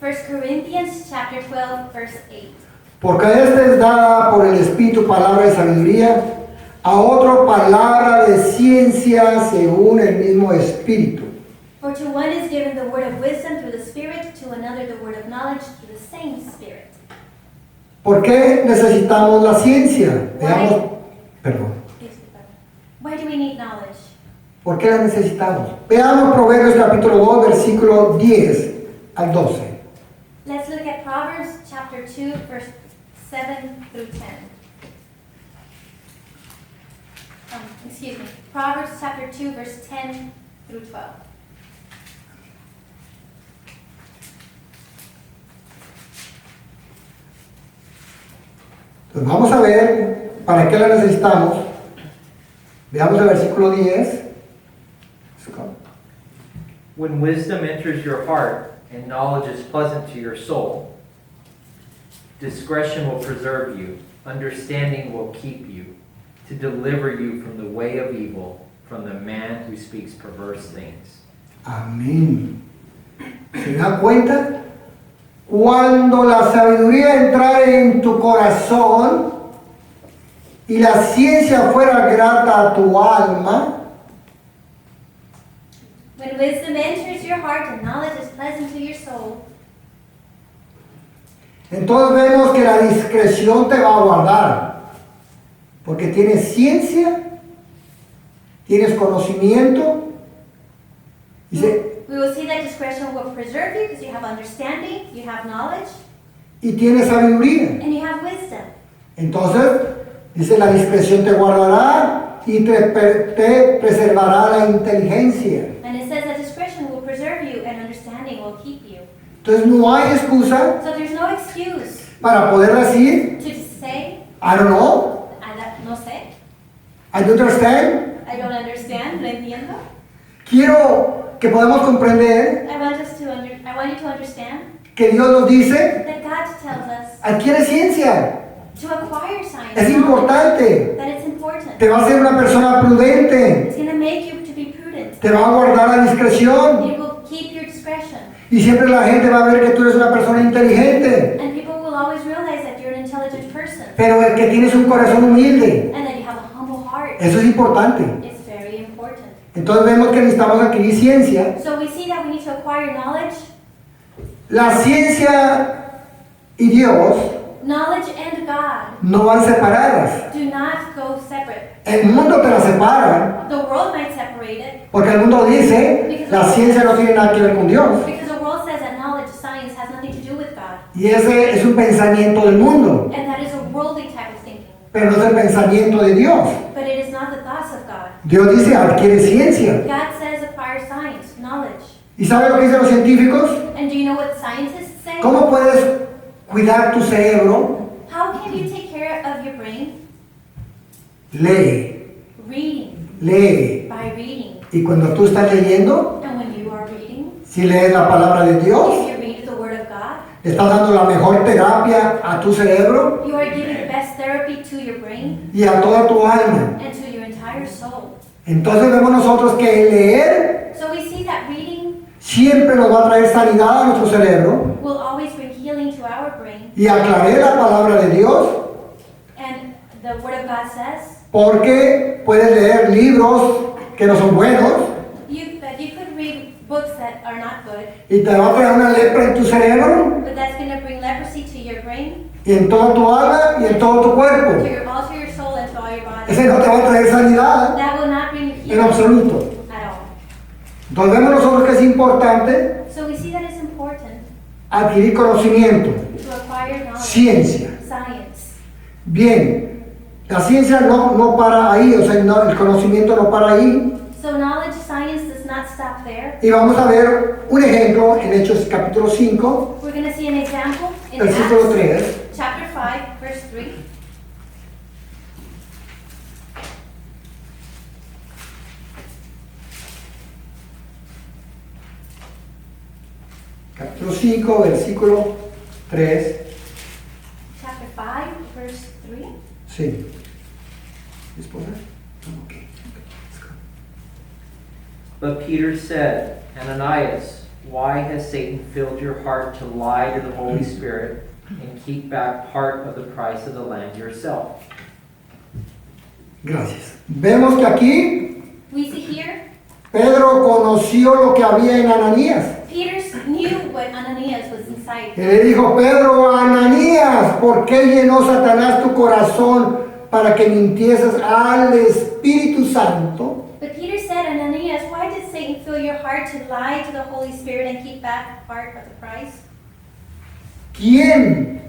Speaker 3: 1 Corinthians chapter 12, verse 8.
Speaker 1: Porque a este es dada por el Espíritu palabra de sabiduría, a otro palabra de ciencia según el mismo Espíritu.
Speaker 3: For to one is given the word of wisdom through the Spirit, to another the word of knowledge through the same Spirit.
Speaker 1: ¿Por qué necesitamos la ciencia? Veamos, perdón.
Speaker 3: Why do we need knowledge?
Speaker 1: ¿Por qué la necesitamos? Veamos Proverbios capítulo 2, versículo 10 al 12.
Speaker 3: Let's look at Proverbs chapter 2, verse 7 through 10. Excuse me. Proverbs chapter 2, verse 10 through 12.
Speaker 1: Entonces vamos a ver para qué la necesitamos. Veamos el versículo 10.
Speaker 2: When wisdom enters your heart and knowledge is pleasant to your soul, discretion will preserve you, understanding will keep you, to deliver you from the way of evil, from the man who speaks perverse things.
Speaker 1: Amén. ¿Se da cuenta? Cuando la sabiduría entrare en tu corazón y la ciencia fuera grata a tu alma,
Speaker 3: When wisdom enters your heart and knowledge is pleasant to your soul,
Speaker 1: entonces vemos que la discreción te va a guardar. Porque tienes ciencia, tienes conocimiento, dice,
Speaker 3: we will see that discretion will preserve you because you have understanding, you have knowledge,
Speaker 1: y tienes sabiduría.
Speaker 3: and you have wisdom.
Speaker 1: Entonces, dice, la discreción te guardará y te preservará la inteligencia.
Speaker 3: And it says that discretion will preserve you and understanding will keep you.
Speaker 1: Entonces no hay excusa
Speaker 3: So there's no excuse
Speaker 1: para poder decir,
Speaker 3: to say,
Speaker 1: I don't know,
Speaker 3: no sé,
Speaker 1: I don't understand.
Speaker 3: I don't understand, no entiendo.
Speaker 1: Quiero que podamos comprender
Speaker 3: I want you to understand
Speaker 1: que Dios nos dice,
Speaker 3: that God tells us
Speaker 1: adquiere ciencia,
Speaker 3: to acquire science,
Speaker 1: es
Speaker 3: knowledge,
Speaker 1: importante,
Speaker 3: that it's important.
Speaker 1: te va a hacer una persona prudente,
Speaker 3: It's going to make you to be prudent.
Speaker 1: te va a guardar la discreción
Speaker 3: It will keep your discretion.
Speaker 1: y siempre la gente va a ver que tú eres una persona inteligente,
Speaker 3: And people will always realize that you're an intelligent person
Speaker 1: pero el que tienes un corazón humilde,
Speaker 3: and that you have a humble heart.
Speaker 1: eso es importante.
Speaker 3: It's very important.
Speaker 1: Entonces vemos que necesitamos adquirir ciencia.
Speaker 3: So we see that we need to acquire knowledge.
Speaker 1: La ciencia y Dios
Speaker 3: Knowledge and God
Speaker 1: no van separadas.
Speaker 3: do not go separate.
Speaker 1: El mundo te la separa
Speaker 3: The world might separate it
Speaker 1: porque el mundo dice la ciencia no tiene nada que ver con Dios.
Speaker 3: because the world says that knowledge, science has nothing to do with God.
Speaker 1: Y ese es un pensamiento del mundo,
Speaker 3: And that is a worldly type of thinking.
Speaker 1: pero no es el pensamiento de Dios.
Speaker 3: But it is not the thoughts of God.
Speaker 1: Dios dice adquiere ciencia.
Speaker 3: God says acquire science, knowledge.
Speaker 1: ¿Y sabe lo que dicen los científicos?
Speaker 3: And do you know what scientists say?
Speaker 1: ¿Cómo puedes cuidar tu cerebro?
Speaker 3: How can you take care of your brain?
Speaker 1: Lee,
Speaker 3: Reading.
Speaker 1: lee.
Speaker 3: By reading.
Speaker 1: Y cuando tú estás leyendo,
Speaker 3: And when you are reading,
Speaker 1: si lees la palabra de Dios,
Speaker 3: if you read the Word of God,
Speaker 1: le estás dando la mejor terapia a tu cerebro
Speaker 3: you are giving the best therapy to your brain
Speaker 1: y a toda tu alma.
Speaker 3: and to your entire soul.
Speaker 1: Entonces vemos nosotros que el leer
Speaker 3: So we see that reading
Speaker 1: siempre nos va a traer sanidad a nuestro cerebro
Speaker 3: will always bring healing to our brain.
Speaker 1: y aclaré la palabra de Dios
Speaker 3: And the Word of God says
Speaker 1: porque puedes leer libros que no son buenos
Speaker 3: that you could read books that that are not good,
Speaker 1: y te va a crear una lepra en tu cerebro
Speaker 3: but that's going to bring leprosy to your brain,
Speaker 1: y en toda tu alma y en todo tu cuerpo.
Speaker 3: all to your soul, and to all your body.
Speaker 1: Ese no te va a traer sanidad
Speaker 3: That will not bring you
Speaker 1: en
Speaker 3: healing
Speaker 1: absoluto.
Speaker 3: at all.
Speaker 1: Entonces vemos nosotros que es importante
Speaker 3: So we see that it's important
Speaker 1: adquirir conocimiento,
Speaker 3: to acquire knowledge,
Speaker 1: ciencia.
Speaker 3: science.
Speaker 1: Bien, la ciencia no para ahí, o sea, el conocimiento no para ahí.
Speaker 3: So knowledge, science does not stop there.
Speaker 1: Y vamos a ver un ejemplo en Hechos capítulo 5,
Speaker 3: We're going to see an example in
Speaker 1: versículo
Speaker 3: Acts
Speaker 1: 3.
Speaker 3: chapter 5, verse 3.
Speaker 1: Capítulo 5, versículo 3.
Speaker 3: Chapter 5, verse 3.
Speaker 1: Sí. ¿Esposa? Ok. Let's go.
Speaker 2: But Peter said, Ananias, why has Satan filled your heart to lie to the Holy Spirit and keep back part of the price of the land yourself?
Speaker 1: Gracias. Vemos que aquí
Speaker 3: We see here,
Speaker 1: Pedro conoció lo que había en Ananías.
Speaker 3: Peter knew what Ananias was inside.
Speaker 1: Y le dijo, Pedro, Ananías, ¿por qué llenó Satanás tu corazón para que mintieses al Espíritu Santo?
Speaker 3: But Peter said, Ananias, why did Satan fill your heart to lie to the Holy Spirit and keep back part of the price?
Speaker 1: ¿Quién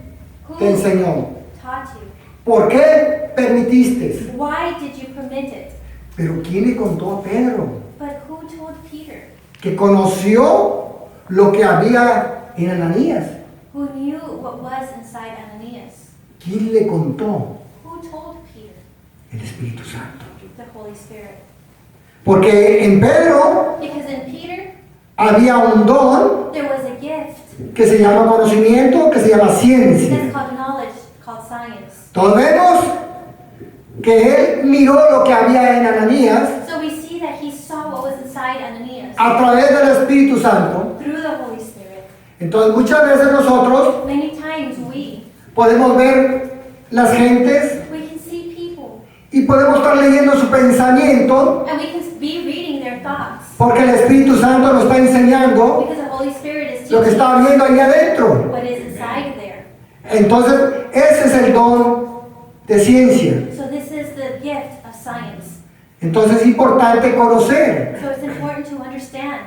Speaker 3: Who
Speaker 1: te enseñó?
Speaker 3: taught you?
Speaker 1: ¿Por qué permitiste?
Speaker 3: Why did you permit it?
Speaker 1: Pero ¿quién le contó a Pedro?
Speaker 3: But who told Peter?
Speaker 1: Que conoció lo que había en Ananías.
Speaker 3: Who knew what was inside Ananias?
Speaker 1: ¿Quién le contó?
Speaker 3: Who told Peter?
Speaker 1: El Espíritu Santo.
Speaker 3: The Holy Spirit.
Speaker 1: Porque en Pedro
Speaker 3: Because in Peter,
Speaker 1: había un don
Speaker 3: there was a gift
Speaker 1: que se llama conocimiento, que se llama ciencia.
Speaker 3: that's called knowledge, called science.
Speaker 1: Entonces vemos que él miró lo que había en Ananías
Speaker 3: So we see that he saw what was inside Ananias
Speaker 1: a través del Espíritu Santo.
Speaker 3: through the Holy Spirit.
Speaker 1: Entonces muchas veces nosotros
Speaker 3: Many times we
Speaker 1: podemos ver las gentes
Speaker 3: can see people
Speaker 1: y podemos estar leyendo su pensamiento
Speaker 3: and we can be reading their thoughts
Speaker 1: porque el Espíritu Santo nos está enseñando
Speaker 3: because the Holy Spirit is
Speaker 1: lo que
Speaker 3: teaching
Speaker 1: está
Speaker 3: us
Speaker 1: viendo ahí adentro.
Speaker 3: what is inside there.
Speaker 1: Entonces ese es el don de ciencia.
Speaker 3: So this is the gift of science.
Speaker 1: Entonces es importante conocer.
Speaker 3: So it's important to understand.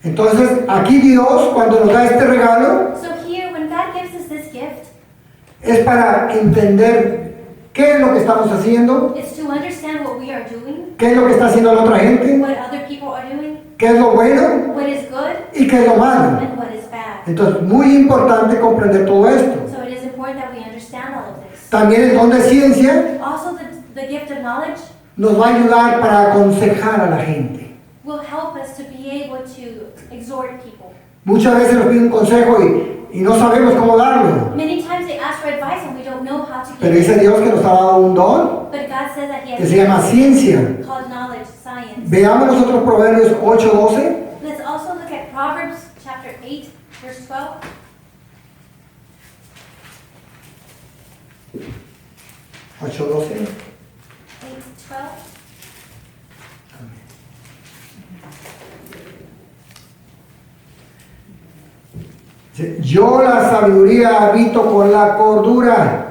Speaker 1: Entonces aquí Dios cuando nos da este regalo
Speaker 3: So here, when God gives us this gift,
Speaker 1: es para entender qué es lo que estamos haciendo,
Speaker 3: it's to understand what we are doing,
Speaker 1: qué es lo que está haciendo la otra gente,
Speaker 3: what other people are doing,
Speaker 1: qué es lo bueno
Speaker 3: what is good,
Speaker 1: y qué es lo malo.
Speaker 3: and what is bad.
Speaker 1: Entonces muy importante comprender todo esto.
Speaker 3: So it is important that we understand all of this.
Speaker 1: También el don de ciencia
Speaker 3: Also, the gift of knowledge
Speaker 1: nos va a ayudar para aconsejar a la gente.
Speaker 3: will help us to be able to exhort people.
Speaker 1: Muchas veces nos piden un consejo y no sabemos cómo darlo.
Speaker 3: Many times they ask for advice and we don't know how to
Speaker 1: Pero
Speaker 3: give
Speaker 1: dice
Speaker 3: it.
Speaker 1: Dios que nos ha dado un don
Speaker 3: But God says that He
Speaker 1: que
Speaker 3: has
Speaker 1: se llama ciencia.
Speaker 3: called knowledge, science.
Speaker 1: Veamos nosotros Proverbios 8:12.
Speaker 3: Let's also look at Proverbs chapter 8, verse 12.
Speaker 1: 8:12.
Speaker 3: 8:12.
Speaker 1: Dice, yo la sabiduría habito con la cordura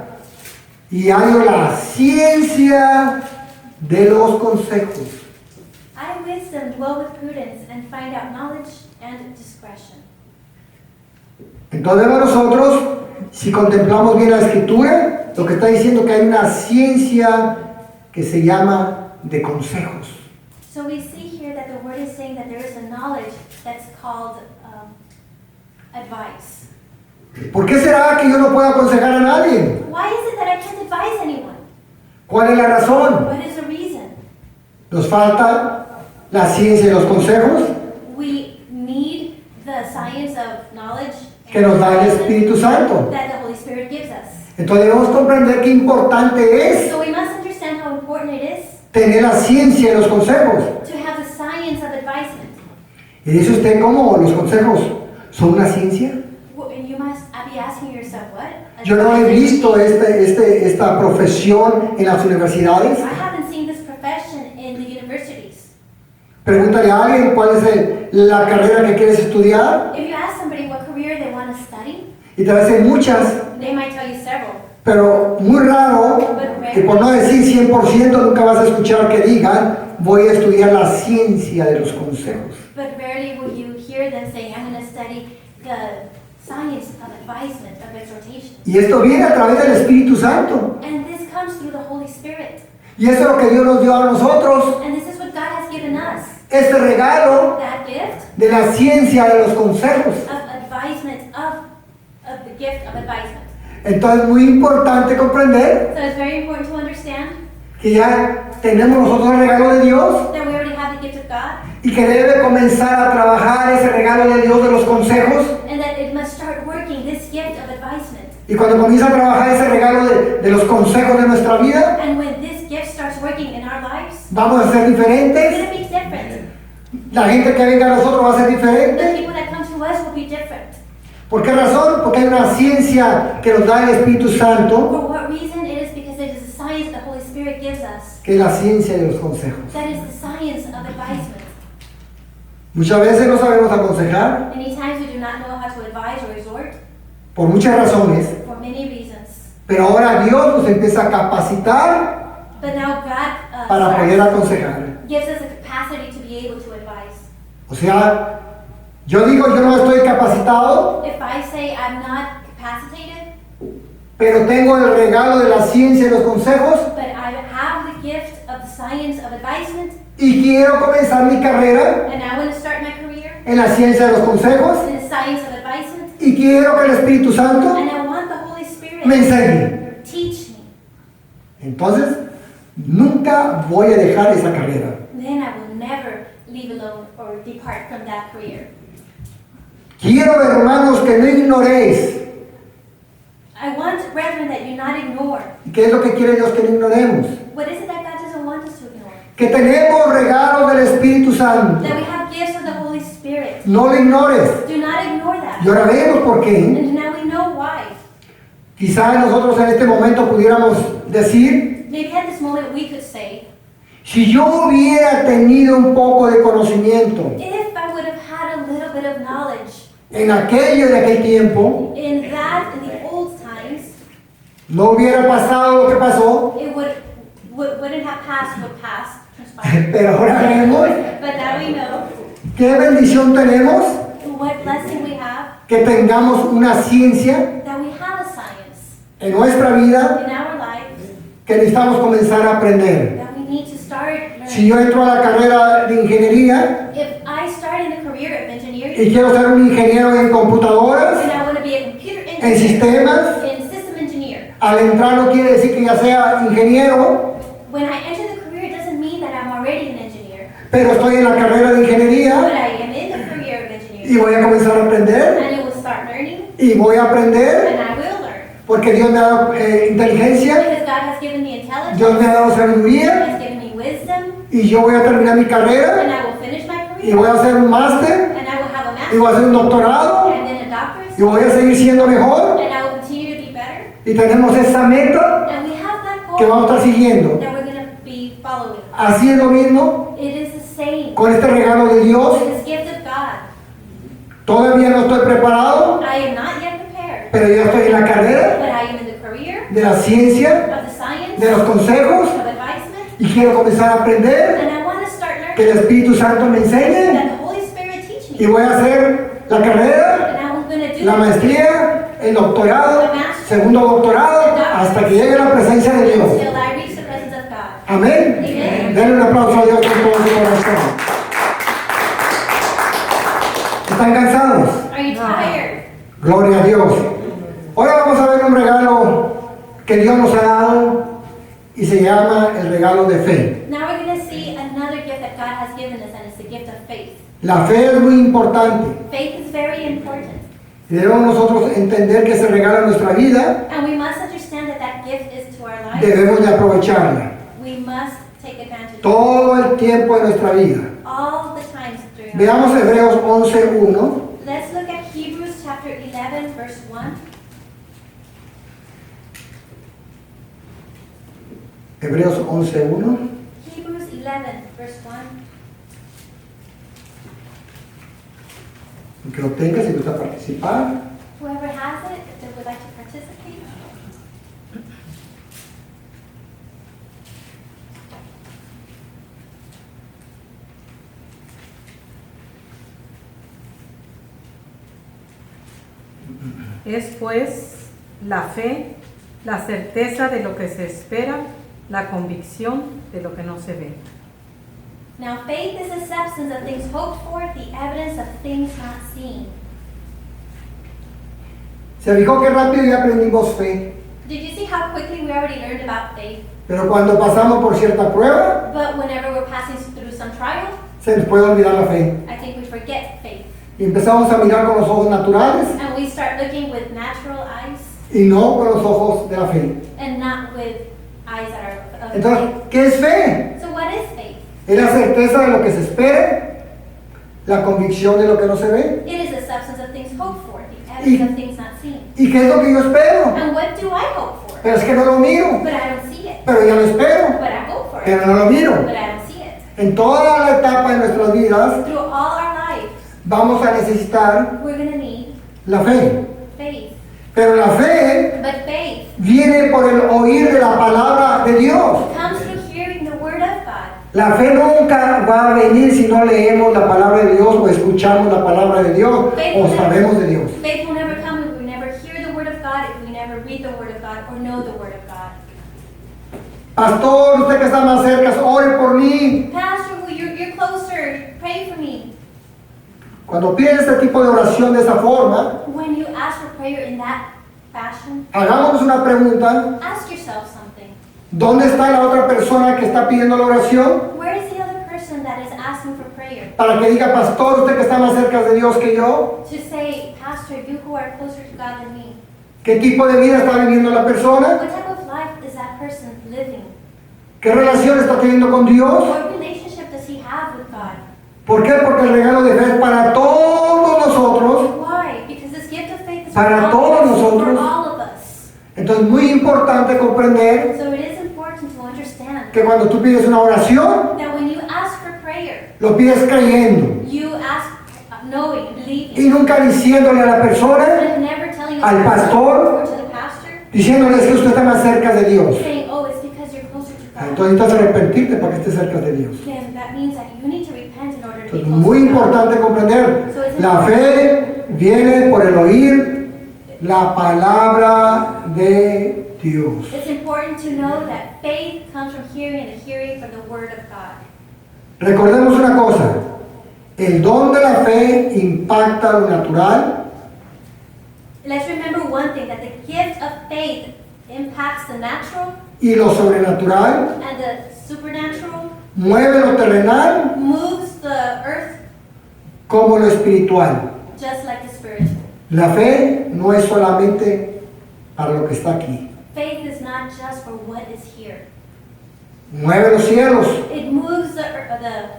Speaker 1: y hallo la ciencia de los consejos.
Speaker 3: I wisdom dwell with prudence and find out knowledge and discretion.
Speaker 1: Entonces nosotros, si contemplamos bien la escritura, lo que está diciendo que hay una ciencia que se llama de consejos.
Speaker 3: So we see here that the word is saying that there is a knowledge that's called advice.
Speaker 1: ¿Por qué será que yo no puedo aconsejar a nadie?
Speaker 3: Why is it that I can't advise anyone?
Speaker 1: ¿Cuál es la razón?
Speaker 3: What is the reason?
Speaker 1: Nos falta la ciencia de los consejos
Speaker 3: We need the science of knowledge
Speaker 1: que nos da el Espíritu Santo.
Speaker 3: that the Holy Spirit gives us.
Speaker 1: Entonces debemos comprender qué importante es
Speaker 3: So we must understand how important it is
Speaker 1: tener la ciencia de los consejos.
Speaker 3: to have the science of advisement.
Speaker 1: Y dice usted, ¿cómo los consejos son una ciencia?
Speaker 3: And you must be asking yourself, what?
Speaker 1: Yo no he visto esta profesión en las universidades.
Speaker 3: I haven't seen this profession in the universities.
Speaker 1: Pregúntale a alguien cuál es la carrera que quieres estudiar
Speaker 3: If you ask somebody what career they want to study,
Speaker 1: y te va a decir muchas,
Speaker 3: they might tell you several.
Speaker 1: pero muy raro, y por no decir 100%, nunca vas a escuchar que digan, voy a estudiar la ciencia de los consejos.
Speaker 3: But rarely will you hear them saying, I'm going to study the science of advisement, of exhortation.
Speaker 1: Y esto viene a través del Espíritu Santo.
Speaker 3: And this comes through the Holy Spirit.
Speaker 1: Y eso es lo que Dios nos dio a nosotros,
Speaker 3: And this is what God has given us.
Speaker 1: este regalo
Speaker 3: That gift
Speaker 1: de la ciencia de los consejos.
Speaker 3: of advisement, of the gift of advisement.
Speaker 1: Entonces es muy importante comprender
Speaker 3: So it's very important to understand
Speaker 1: que ya tenemos nosotros el regalo de Dios
Speaker 3: that we already have the gift of God
Speaker 1: y que debe comenzar a trabajar ese regalo de Dios de los consejos.
Speaker 3: and that it must start working this gift of advisement.
Speaker 1: Y cuando comienza a trabajar ese regalo de los consejos de nuestra vida,
Speaker 3: And when this gift starts working in our lives,
Speaker 1: vamos a ser
Speaker 3: it's
Speaker 1: diferentes.
Speaker 3: going to be different.
Speaker 1: La gente que venga a nosotros va a ser
Speaker 3: The
Speaker 1: diferente.
Speaker 3: people that come to us will be different.
Speaker 1: ¿Por qué razón? Porque hay una ciencia que nos da el Espíritu Santo,
Speaker 3: For what reason? It is because it is the science the Holy Spirit gives us.
Speaker 1: que es la ciencia de los consejos.
Speaker 3: That is the science of advisement.
Speaker 1: Muchas veces no sabemos aconsejar
Speaker 3: Many times we do not know how to advise or exhort
Speaker 1: por muchas razones,
Speaker 3: for many reasons.
Speaker 1: pero ahora Dios nos empieza a capacitar
Speaker 3: But now God
Speaker 1: para poder aconsejar.
Speaker 3: gives us the capacity to be able to advise.
Speaker 1: O sea, yo digo, yo no estoy capacitado,
Speaker 3: If I say I'm not capacitated,
Speaker 1: pero tengo el regalo de la ciencia y los consejos
Speaker 3: but I have the gift of the science of advisement,
Speaker 1: y quiero comenzar mi carrera
Speaker 3: and I want to start my career
Speaker 1: en la ciencia de los consejos
Speaker 3: in the science of advisement,
Speaker 1: y quiero que el Espíritu Santo
Speaker 3: and I want the Holy Spirit
Speaker 1: me enseñe.
Speaker 3: teach me,
Speaker 1: Entonces, nunca voy a dejar esa carrera.
Speaker 3: then I will never leave alone or depart from that career.
Speaker 1: Quiero, hermanos, que no ignoréis.
Speaker 3: I want, brethren, that you not ignore.
Speaker 1: ¿Y qué es lo que quiere Dios que no ignoremos?
Speaker 3: What is it that God doesn't want us to ignore?
Speaker 1: Que tenemos regalos del Espíritu Santo.
Speaker 3: That we have gifts of the Holy Spirit.
Speaker 1: No lo ignores.
Speaker 3: Do not ignore that.
Speaker 1: Y ahora vemos por qué.
Speaker 3: And now we know why.
Speaker 1: Quizás nosotros en este momento pudiéramos decir,
Speaker 3: Maybe at this moment we could say,
Speaker 1: si yo hubiera tenido un poco de conocimiento
Speaker 3: if I would have had a little bit of knowledge
Speaker 1: en aquello de aquel tiempo,
Speaker 3: in the old times,
Speaker 1: no hubiera pasado lo que pasó,
Speaker 3: it wouldn't have passed what passed. transpired.
Speaker 1: pero ahora vemos
Speaker 3: But now we know
Speaker 1: qué bendición tenemos
Speaker 3: what blessing we have,
Speaker 1: que tengamos una ciencia
Speaker 3: that we have a science
Speaker 1: en nuestra vida
Speaker 3: in our lives
Speaker 1: que necesitamos comenzar a aprender.
Speaker 3: that we need to start learning.
Speaker 1: Si yo entro a la carrera de ingeniería
Speaker 3: If I start in the career of engineering,
Speaker 1: y quiero ser un ingeniero en computadoras,
Speaker 3: then I want to be a computer
Speaker 1: en
Speaker 3: engineer,
Speaker 1: sistemas,
Speaker 3: and system engineer.
Speaker 1: al entrar no quiere decir que ya sea ingeniero,
Speaker 3: When I enter the career, it doesn't mean that I'm already an engineer,
Speaker 1: pero estoy en la carrera de
Speaker 3: but
Speaker 1: ingeniería
Speaker 3: I am in the career of
Speaker 1: y
Speaker 3: engineering,
Speaker 1: voy a comenzar a aprender
Speaker 3: and I will start learning,
Speaker 1: y voy a aprender
Speaker 3: and I will learn.
Speaker 1: porque Dios me ha dado inteligencia,
Speaker 3: Because God has given me intelligence,
Speaker 1: Dios me ha dado
Speaker 3: He
Speaker 1: sabiduría
Speaker 3: has given me wisdom,
Speaker 1: y yo voy a terminar mi
Speaker 3: and
Speaker 1: carrera
Speaker 3: I will finish my
Speaker 1: y
Speaker 3: career,
Speaker 1: voy a hacer un máster
Speaker 3: and I will have a
Speaker 1: y voy a
Speaker 3: master's,
Speaker 1: hacer un doctorado
Speaker 3: and then a doctorate,
Speaker 1: y voy a seguir siendo mejor
Speaker 3: and I will continue to be better,
Speaker 1: y tenemos esa meta
Speaker 3: and we have that
Speaker 1: que
Speaker 3: goal
Speaker 1: vamos a estar siguiendo.
Speaker 3: that we're going to be following.
Speaker 1: Así es lo mismo
Speaker 3: It is the same
Speaker 1: con este regalo de Dios.
Speaker 3: with this gift of God.
Speaker 1: Todavía no estoy preparado,
Speaker 3: I am not yet prepared,
Speaker 1: pero ya estoy en la carrera
Speaker 3: but I am in the career
Speaker 1: de la ciencia,
Speaker 3: of the science,
Speaker 1: de los consejos
Speaker 3: of advisement,
Speaker 1: y quiero comenzar a aprender,
Speaker 3: and I want to start
Speaker 1: que
Speaker 3: learning
Speaker 1: el Espíritu Santo me enseñe
Speaker 3: that the Holy Spirit teach
Speaker 1: y
Speaker 3: me,
Speaker 1: voy a hacer la carrera,
Speaker 3: and I'm going to do
Speaker 1: la maestría, el doctorado, segundo doctorado, hasta que llegue a la presencia de Dios.
Speaker 3: until I reach the presence of God.
Speaker 1: Amén.
Speaker 3: Amen.
Speaker 1: Denle un aplauso a Dios con todo su corazón. ¿Están cansados?
Speaker 3: Are you tired?
Speaker 1: Gloria a Dios. Hoy vamos a ver un regalo que Dios nos ha dado y se llama el regalo de fe.
Speaker 3: Now we're going to see another gift that God has given us, and it's the gift of faith.
Speaker 1: La fe es muy importante
Speaker 3: Faith is very important,
Speaker 1: y debemos nosotros entender que ese regalo en nuestra vida
Speaker 3: and we must understand that that gift is to our lives.
Speaker 1: debemos de aprovecharla
Speaker 3: We must take advantage of
Speaker 1: todo el tiempo de nuestra vida.
Speaker 3: all the times during our
Speaker 1: Veamos
Speaker 3: lives.
Speaker 1: Hebreos 11:1.
Speaker 3: Let's look at Hebrews chapter 11, verse 1.
Speaker 1: Hebreos 11:1.
Speaker 3: Hebrews 11, verse 1.
Speaker 1: El que lo tenga, si gusta participar.
Speaker 3: Whoever has it, if they would like to participate.
Speaker 4: Es pues la fe, la certeza de lo que se espera, la convicción de lo que no se ve.
Speaker 3: Now faith is the substance of things hoped for, the evidence of things not seen.
Speaker 1: Se fijó que rápido ya aprendimos fe.
Speaker 3: Did you see how quickly we already learned about faith?
Speaker 1: Pero cuando pasamos por cierta prueba,
Speaker 3: But whenever we're passing through some trial,
Speaker 1: se nos puede olvidar la fe.
Speaker 3: I think we forget faith.
Speaker 1: Y empezamos a mirar con los ojos naturales
Speaker 3: And we start looking with natural eyes
Speaker 1: y no con los ojos de la fe.
Speaker 3: and not with eyes that are of
Speaker 1: Entonces,
Speaker 3: faith.
Speaker 1: ¿qué es fe?
Speaker 3: So what is faith?
Speaker 1: Es la certeza de lo que se espera, la convicción de lo que no se ve.
Speaker 3: It is the substance of things hoped for, the evidence of things not seen.
Speaker 1: ¿Y qué es lo que yo espero?
Speaker 3: And what do I hope for?
Speaker 1: Pero es que no lo miro,
Speaker 3: But I don't see it.
Speaker 1: pero ya lo espero,
Speaker 3: But I hope for
Speaker 1: pero
Speaker 3: it.
Speaker 1: no lo miro.
Speaker 3: But I don't see it.
Speaker 1: En toda la etapa de nuestras vidas
Speaker 3: Through all our lives,
Speaker 1: vamos a necesitar
Speaker 3: we're going to need
Speaker 1: la fe.
Speaker 3: faith.
Speaker 1: Pero la fe
Speaker 3: But faith
Speaker 1: viene por el oír de la palabra de Dios.
Speaker 3: comes through hearing the word of God.
Speaker 1: La fe nunca va a venir si no leemos la palabra de Dios o escuchamos la palabra de Dios o sabemos de Dios.
Speaker 3: Faith will never come if we never hear the word of God, if we never read the word of God or know the word of God.
Speaker 1: Pastor, usted que está más cerca, ore por mí.
Speaker 3: Pastor, you're closer. Pray for me.
Speaker 1: Cuando piden este tipo de oración de esa forma,
Speaker 3: When you ask for prayer in that fashion,
Speaker 1: hagámonos una pregunta.
Speaker 3: ask yourself something.
Speaker 1: ¿Dónde está la otra persona que está pidiendo la oración?
Speaker 3: Where is the other person that is asking for prayer?
Speaker 1: Para que diga, pastor, usted que está más cerca de Dios que yo.
Speaker 3: To say, Pastor, you who are closer to God than me,
Speaker 1: ¿Qué tipo de vida está viviendo la persona?
Speaker 3: what type of life is that person living?
Speaker 1: ¿Qué relación está teniendo con Dios?
Speaker 3: What relationship does he have with God?
Speaker 1: ¿Por qué? Porque el regalo de fe es para todos nosotros.
Speaker 3: Why? Because this gift of faith is
Speaker 1: Para
Speaker 3: for
Speaker 1: todos
Speaker 3: all of us,
Speaker 1: nosotros.
Speaker 3: for all of us.
Speaker 1: Entonces es muy importante comprender
Speaker 3: So it is important to understand
Speaker 1: que cuando tú pides una oración,
Speaker 3: that when you ask for prayer,
Speaker 1: lo pides creyendo
Speaker 3: you ask knowing,
Speaker 1: y
Speaker 3: believing,
Speaker 1: nunca diciéndole a la persona,
Speaker 3: but never telling the
Speaker 1: al
Speaker 3: person
Speaker 1: pastor,
Speaker 3: or to the pastor,
Speaker 1: diciéndole que usted está más cerca de Dios.
Speaker 3: saying, oh, it's because you're closer to God.
Speaker 1: Entonces necesitas arrepentirte para que estés cerca de Dios.
Speaker 3: Then that means that you need to repent in order to be
Speaker 1: Entonces,
Speaker 3: close
Speaker 1: muy
Speaker 3: to God.
Speaker 1: importante comprender, la fe viene por el oír la palabra de Dios.
Speaker 3: It's important to know that faith comes from hearing and the hearing from the word of God.
Speaker 1: Recordemos una cosa, el don de la fe impacta lo natural,
Speaker 3: Let's remember one thing, that the gift of faith impacts the natural
Speaker 1: y lo sobrenatural
Speaker 3: and the supernatural,
Speaker 1: mueve lo terrenal
Speaker 3: moves the earth
Speaker 1: como lo espiritual.
Speaker 3: just like the spiritual.
Speaker 1: La fe no es solamente para lo que está aquí.
Speaker 3: Faith is not just for what is here.
Speaker 1: Mueve los cielos,
Speaker 3: It moves the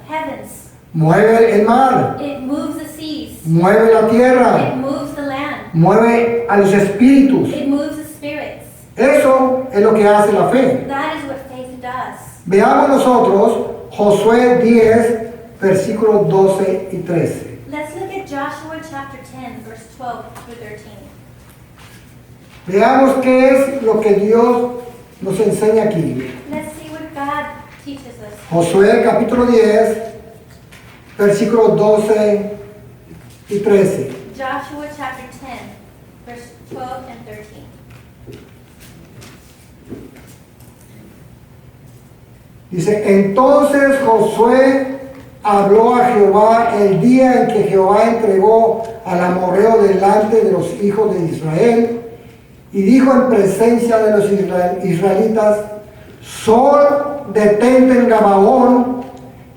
Speaker 3: heavens.
Speaker 1: mueve el mar,
Speaker 3: It moves the seas.
Speaker 1: mueve la
Speaker 3: It
Speaker 1: tierra,
Speaker 3: moves the land.
Speaker 1: mueve a los espíritus.
Speaker 3: It moves the spirits.
Speaker 1: Eso es lo que hace la fe.
Speaker 3: That is what faith does.
Speaker 1: Veamos nosotros Josué 10, versículos 12 y 13.
Speaker 3: Let's look at Joshua chapter 10, verse 12 through 13.
Speaker 1: Veamos qué es lo que Dios nos enseña aquí.
Speaker 3: Let's see what God teaches us.
Speaker 1: Josué capítulo 10, versículos 12 y 13.
Speaker 3: Joshua chapter 10, verse 12 and 13.
Speaker 1: Dice, entonces Josué habló a Jehová el día en que Jehová entregó al amorreo delante de los hijos de Israel y dijo en presencia de los israelitas, sol, detente en Gabaón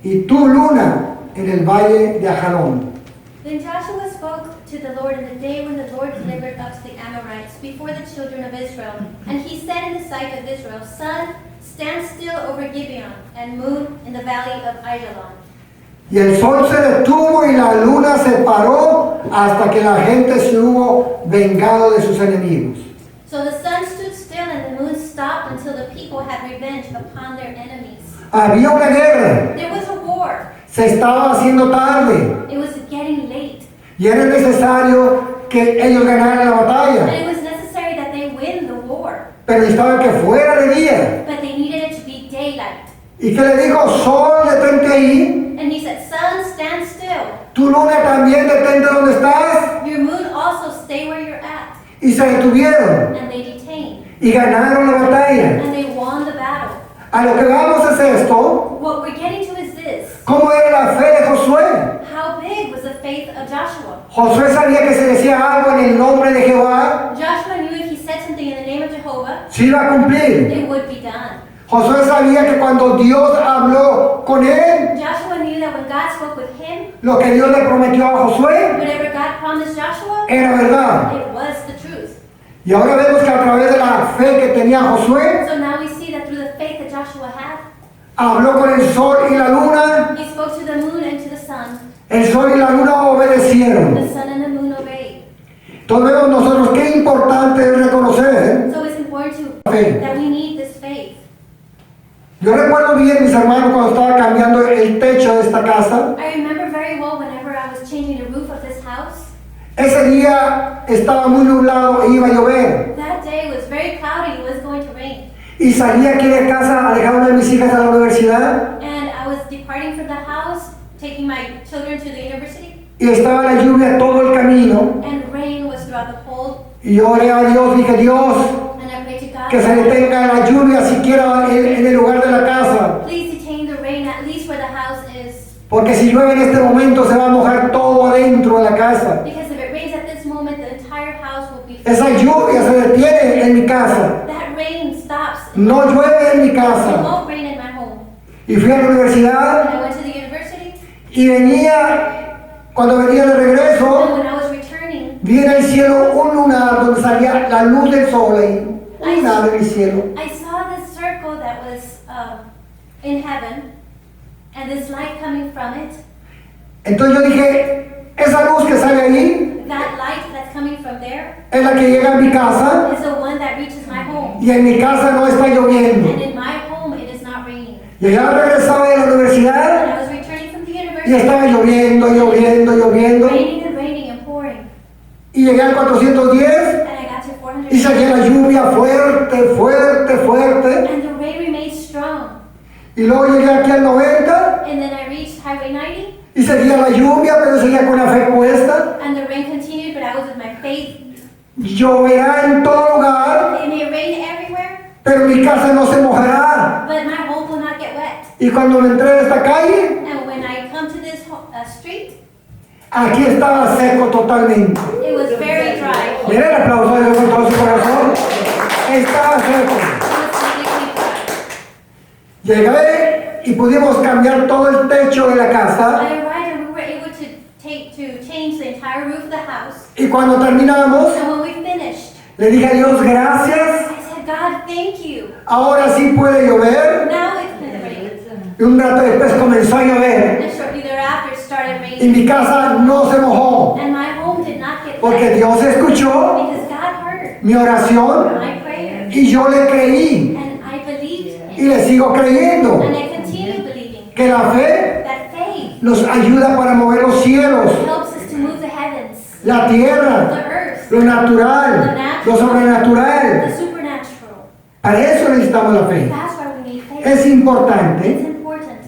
Speaker 1: y tú luna en el valle de Ajalón.
Speaker 3: Then Joshua spoke to the Lord in the day when the Lord delivered up the Amorites before the children of Israel. And he said in the sight of Israel, Sun, stand still over Gibeon, and moon in the valley of Ajalon.
Speaker 1: Y el sol se detuvo y la luna se paró hasta que la gente se hubo vengado de sus enemigos.
Speaker 3: So the sun stood still and the moon stopped until the people had revenge upon their enemies.
Speaker 1: Había una guerra,
Speaker 3: There was a war.
Speaker 1: se estaba haciendo tarde.
Speaker 3: It was getting late.
Speaker 1: Y era necesario que ellos ganaran la
Speaker 3: And
Speaker 1: batalla.
Speaker 3: it was necessary that they win the war.
Speaker 1: Pero necesitaban que fuera de día.
Speaker 3: But they needed it to be daylight.
Speaker 1: ¿Y que le dijo? Sol, detente ahí.
Speaker 3: And he said, sun, stand still.
Speaker 1: Tu luna también, detente donde estás.
Speaker 3: Your moon also stay where you're at.
Speaker 1: Y se detuvieron.
Speaker 3: And they detained.
Speaker 1: Y ganaron la batalla.
Speaker 3: And they won the battle.
Speaker 1: A lo que vamos es esto.
Speaker 3: What we're getting to is this.
Speaker 1: ¿Cómo era la fe de Josué?
Speaker 3: How big was the faith of Joshua?
Speaker 1: Josué sabía que se decía algo en el nombre de Jehová,
Speaker 3: Joshua knew if he said something in the name of Jehovah,
Speaker 1: se iba a cumplir.
Speaker 3: it would be done.
Speaker 1: Josué sabía que cuando Dios habló con él,
Speaker 3: Joshua knew that when God spoke with him,
Speaker 1: lo que Dios le prometió a Josué
Speaker 3: whatever God promised Joshua,
Speaker 1: era verdad.
Speaker 3: it was the truth.
Speaker 1: Y ahora vemos que a través de la fe que tenía Josué,
Speaker 3: So now we see that through the faith that Joshua had,
Speaker 1: habló con el sol y la luna.
Speaker 3: he spoke to the moon and to the sun.
Speaker 1: El sol y la luna obedecieron.
Speaker 3: The sun and the moon obeyed.
Speaker 1: Entonces vemos nosotros qué importante es reconocer
Speaker 3: So it's important to
Speaker 1: fe.
Speaker 3: that we need this faith.
Speaker 1: Yo recuerdo bien, mis hermanos, cuando estaba cambiando el techo de esta casa.
Speaker 3: I remember very well whenever I was changing the roof of this house.
Speaker 1: Ese día estaba muy nublado e iba a llover.
Speaker 3: That day was very cloudy, it was going to rain.
Speaker 1: Y salí aquí de casa a dejar a una de mis hijas a la universidad.
Speaker 3: And I was departing from the house, taking my children to the university.
Speaker 1: Y estaba la lluvia todo el camino.
Speaker 3: And rain was throughout the whole.
Speaker 1: Y yo oré a Dios, dije, Dios,
Speaker 3: And I prayed to God,
Speaker 1: que se detenga la lluvia siquiera en el lugar de la casa.
Speaker 3: please detain the rain at least where the house is.
Speaker 1: Porque si llueve en este momento se va a mojar todo adentro de la casa.
Speaker 3: Because if it rains at this moment, the entire house will be.
Speaker 1: Esa lluvia se detiene en mi casa.
Speaker 3: That rain stops.
Speaker 1: No llueve en mi
Speaker 3: It
Speaker 1: casa.
Speaker 3: won't rain in my home.
Speaker 1: Y fui a la
Speaker 3: And
Speaker 1: universidad
Speaker 3: I went to the university.
Speaker 1: y cuando venía de
Speaker 3: And
Speaker 1: regreso,
Speaker 3: when I was returning,
Speaker 1: vi en el cielo un lunar donde salía la luz del sol ahí. Un lunar en el cielo.
Speaker 3: I saw this circle that was in heaven, and this light coming from it.
Speaker 1: Entonces yo dije, esa luz que sale ahí
Speaker 3: That light that's coming from there
Speaker 1: es la que llega a mi casa
Speaker 3: is the one that reaches my home.
Speaker 1: y en mi casa no está lloviendo.
Speaker 3: And in my home, it is not raining.
Speaker 1: Y ya regresaba de la
Speaker 3: When
Speaker 1: universidad
Speaker 3: I was returning from the
Speaker 1: y
Speaker 3: university,
Speaker 1: estaba lloviendo, lloviendo, lloviendo.
Speaker 3: raining and raining and pouring.
Speaker 1: Y llegué al 410
Speaker 3: And I got to 400.
Speaker 1: y seguía la lluvia fuerte, fuerte, fuerte.
Speaker 3: And the rain remained strong.
Speaker 1: Y luego llegué aquí al 90
Speaker 3: And then I reached Highway 90,
Speaker 1: y seguía la lluvia, pero seguía con la fe puesta.
Speaker 3: and the rain continued, but I was with my faith.
Speaker 1: Lloverá en todo lugar,
Speaker 3: It may rain everywhere,
Speaker 1: pero mi casa no se mojará.
Speaker 3: but my home will not get wet.
Speaker 1: Y cuando me entré en esta calle,
Speaker 3: And when I come to this street,
Speaker 1: aquí estaba seco totalmente.
Speaker 3: it was very dry.
Speaker 1: Miren el aplauso de Dios con todo su corazón. Estaba seco.
Speaker 3: It was completely dry.
Speaker 1: Llegué y pudimos cambiar todo el techo de la casa.
Speaker 3: I arrived and we were able to change the entire roof of the house.
Speaker 1: Y cuando terminamos,
Speaker 3: And when we finished,
Speaker 1: le dije a Dios, gracias.
Speaker 3: I said, God, thank you.
Speaker 1: Ahora sí puede llover.
Speaker 3: Now it can rain.
Speaker 1: Y un rato después comenzó a llover.
Speaker 3: And shortly thereafter it started
Speaker 1: Y
Speaker 3: raining.
Speaker 1: mi casa no se mojó.
Speaker 3: And my home did not get
Speaker 1: Porque
Speaker 3: wet
Speaker 1: Dios escuchó
Speaker 3: because God heard
Speaker 1: mi oración
Speaker 3: my prayer.
Speaker 1: y yo le creí.
Speaker 3: And I believed
Speaker 1: Y
Speaker 3: him.
Speaker 1: le sigo creyendo.
Speaker 3: And I continue believing
Speaker 1: Que la fe
Speaker 3: that faith
Speaker 1: nos ayuda para mover los cielos,
Speaker 3: helps us to move the heavens,
Speaker 1: la
Speaker 3: the
Speaker 1: tierra,
Speaker 3: earth,
Speaker 1: lo natural, lo
Speaker 3: the
Speaker 1: sobrenatural.
Speaker 3: supernatural.
Speaker 1: Para eso necesitamos la fe.
Speaker 3: That's why we need faith.
Speaker 1: Es
Speaker 3: It's
Speaker 1: importante.
Speaker 3: important.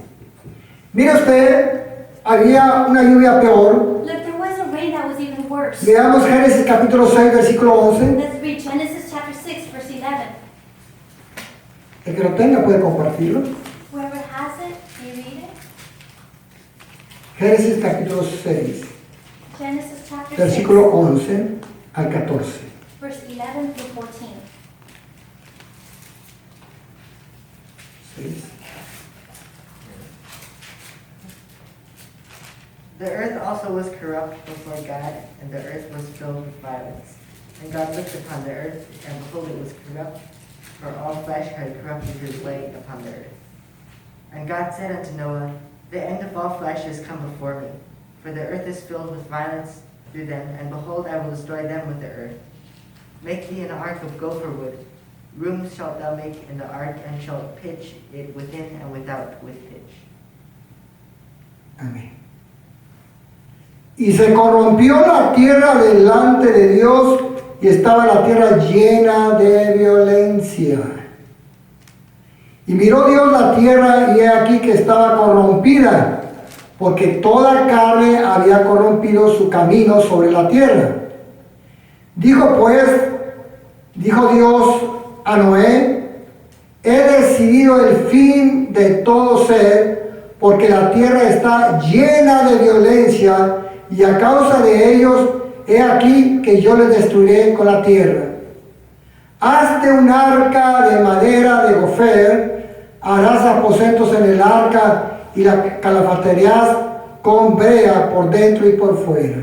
Speaker 1: Mire usted, había una lluvia peor.
Speaker 3: Look, there was a rain that was even worse.
Speaker 1: Veamos Génesis capítulo 6, versículo 11.
Speaker 3: Let's read Genesis chapter 6, verse 11.
Speaker 1: El que lo tenga puede compartirlo.
Speaker 3: Whoever has it, may read it.
Speaker 1: Génesis capítulo 6,
Speaker 3: Genesis chapter 6,
Speaker 1: versículo 11 al 14.
Speaker 3: verse 11 through 14.
Speaker 1: 6.
Speaker 5: The earth also was corrupt before God, and the earth was filled with violence. And God looked upon the earth, and behold, it was corrupt, for all flesh had corrupted his way upon the earth. And God said unto Noah, The end of all flesh is come before me, for the earth is filled with violence through them, and behold, I will destroy them with the earth. Make thee an ark of gopher wood. Rooms shalt thou make in the ark, and shalt pitch it within and without with pitch.
Speaker 1: Amén. Y se corrompió la tierra delante de Dios y estaba la tierra llena de violencia. Y miró Dios la tierra y he aquí que estaba corrompida, porque toda carne había corrompido su camino sobre la tierra. Dijo Dios a Noé, he decidido el fin de todo ser, porque la tierra está llena de violencia, y a causa de ellos, he aquí que yo les destruiré con la tierra. Hazte un arca de madera de gofer, harás aposentos en el arca, y la calafatearás con brea por dentro y por fuera.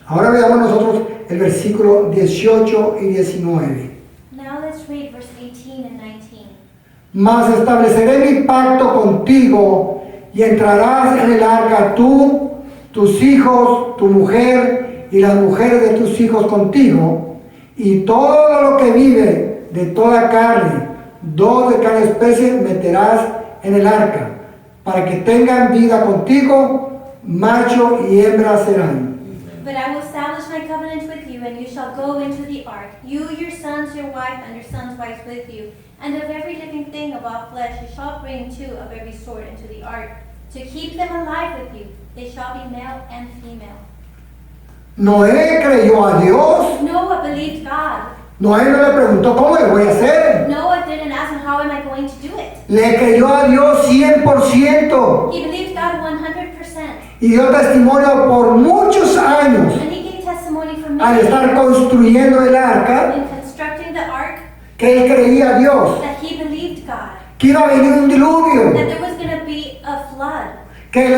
Speaker 1: Ahora veamos nosotros el versículo 18 y 19.
Speaker 3: Now let's read verse 18 and 19.
Speaker 1: Mas estableceré mi pacto contigo, y entrarás en el arca tú, tus hijos, tu mujer, y las mujeres de tus hijos contigo, y todo lo que vive de toda carne, 2 de cada especie meterás en el arca, para que tengan vida contigo, macho y hembra serán.
Speaker 3: But I will establish my covenant with you, and you shall go into the ark, you, your sons, your wife, and your sons' wives with you. And of every living thing of all flesh you shall bring 2 of every sort into the ark, to keep them alive with you. They shall be male and female.
Speaker 1: Noé creyó a Dios.
Speaker 3: Noah believed God.
Speaker 1: Noé no le preguntó cómo le voy a hacer.
Speaker 3: Noah didn't ask him, how am I going to do it?
Speaker 1: Le creyó a Dios 100%.
Speaker 3: He believed God 100%.
Speaker 1: Y dio testimonio por muchos años
Speaker 3: And he gave testimony for
Speaker 1: al
Speaker 3: many
Speaker 1: estar
Speaker 3: years
Speaker 1: construyendo el arca,
Speaker 3: in constructing the ark
Speaker 1: que él creía a Dios,
Speaker 3: that he believed God.
Speaker 1: que iba a venir un diluvio,
Speaker 3: That there was going to be a flood.
Speaker 1: que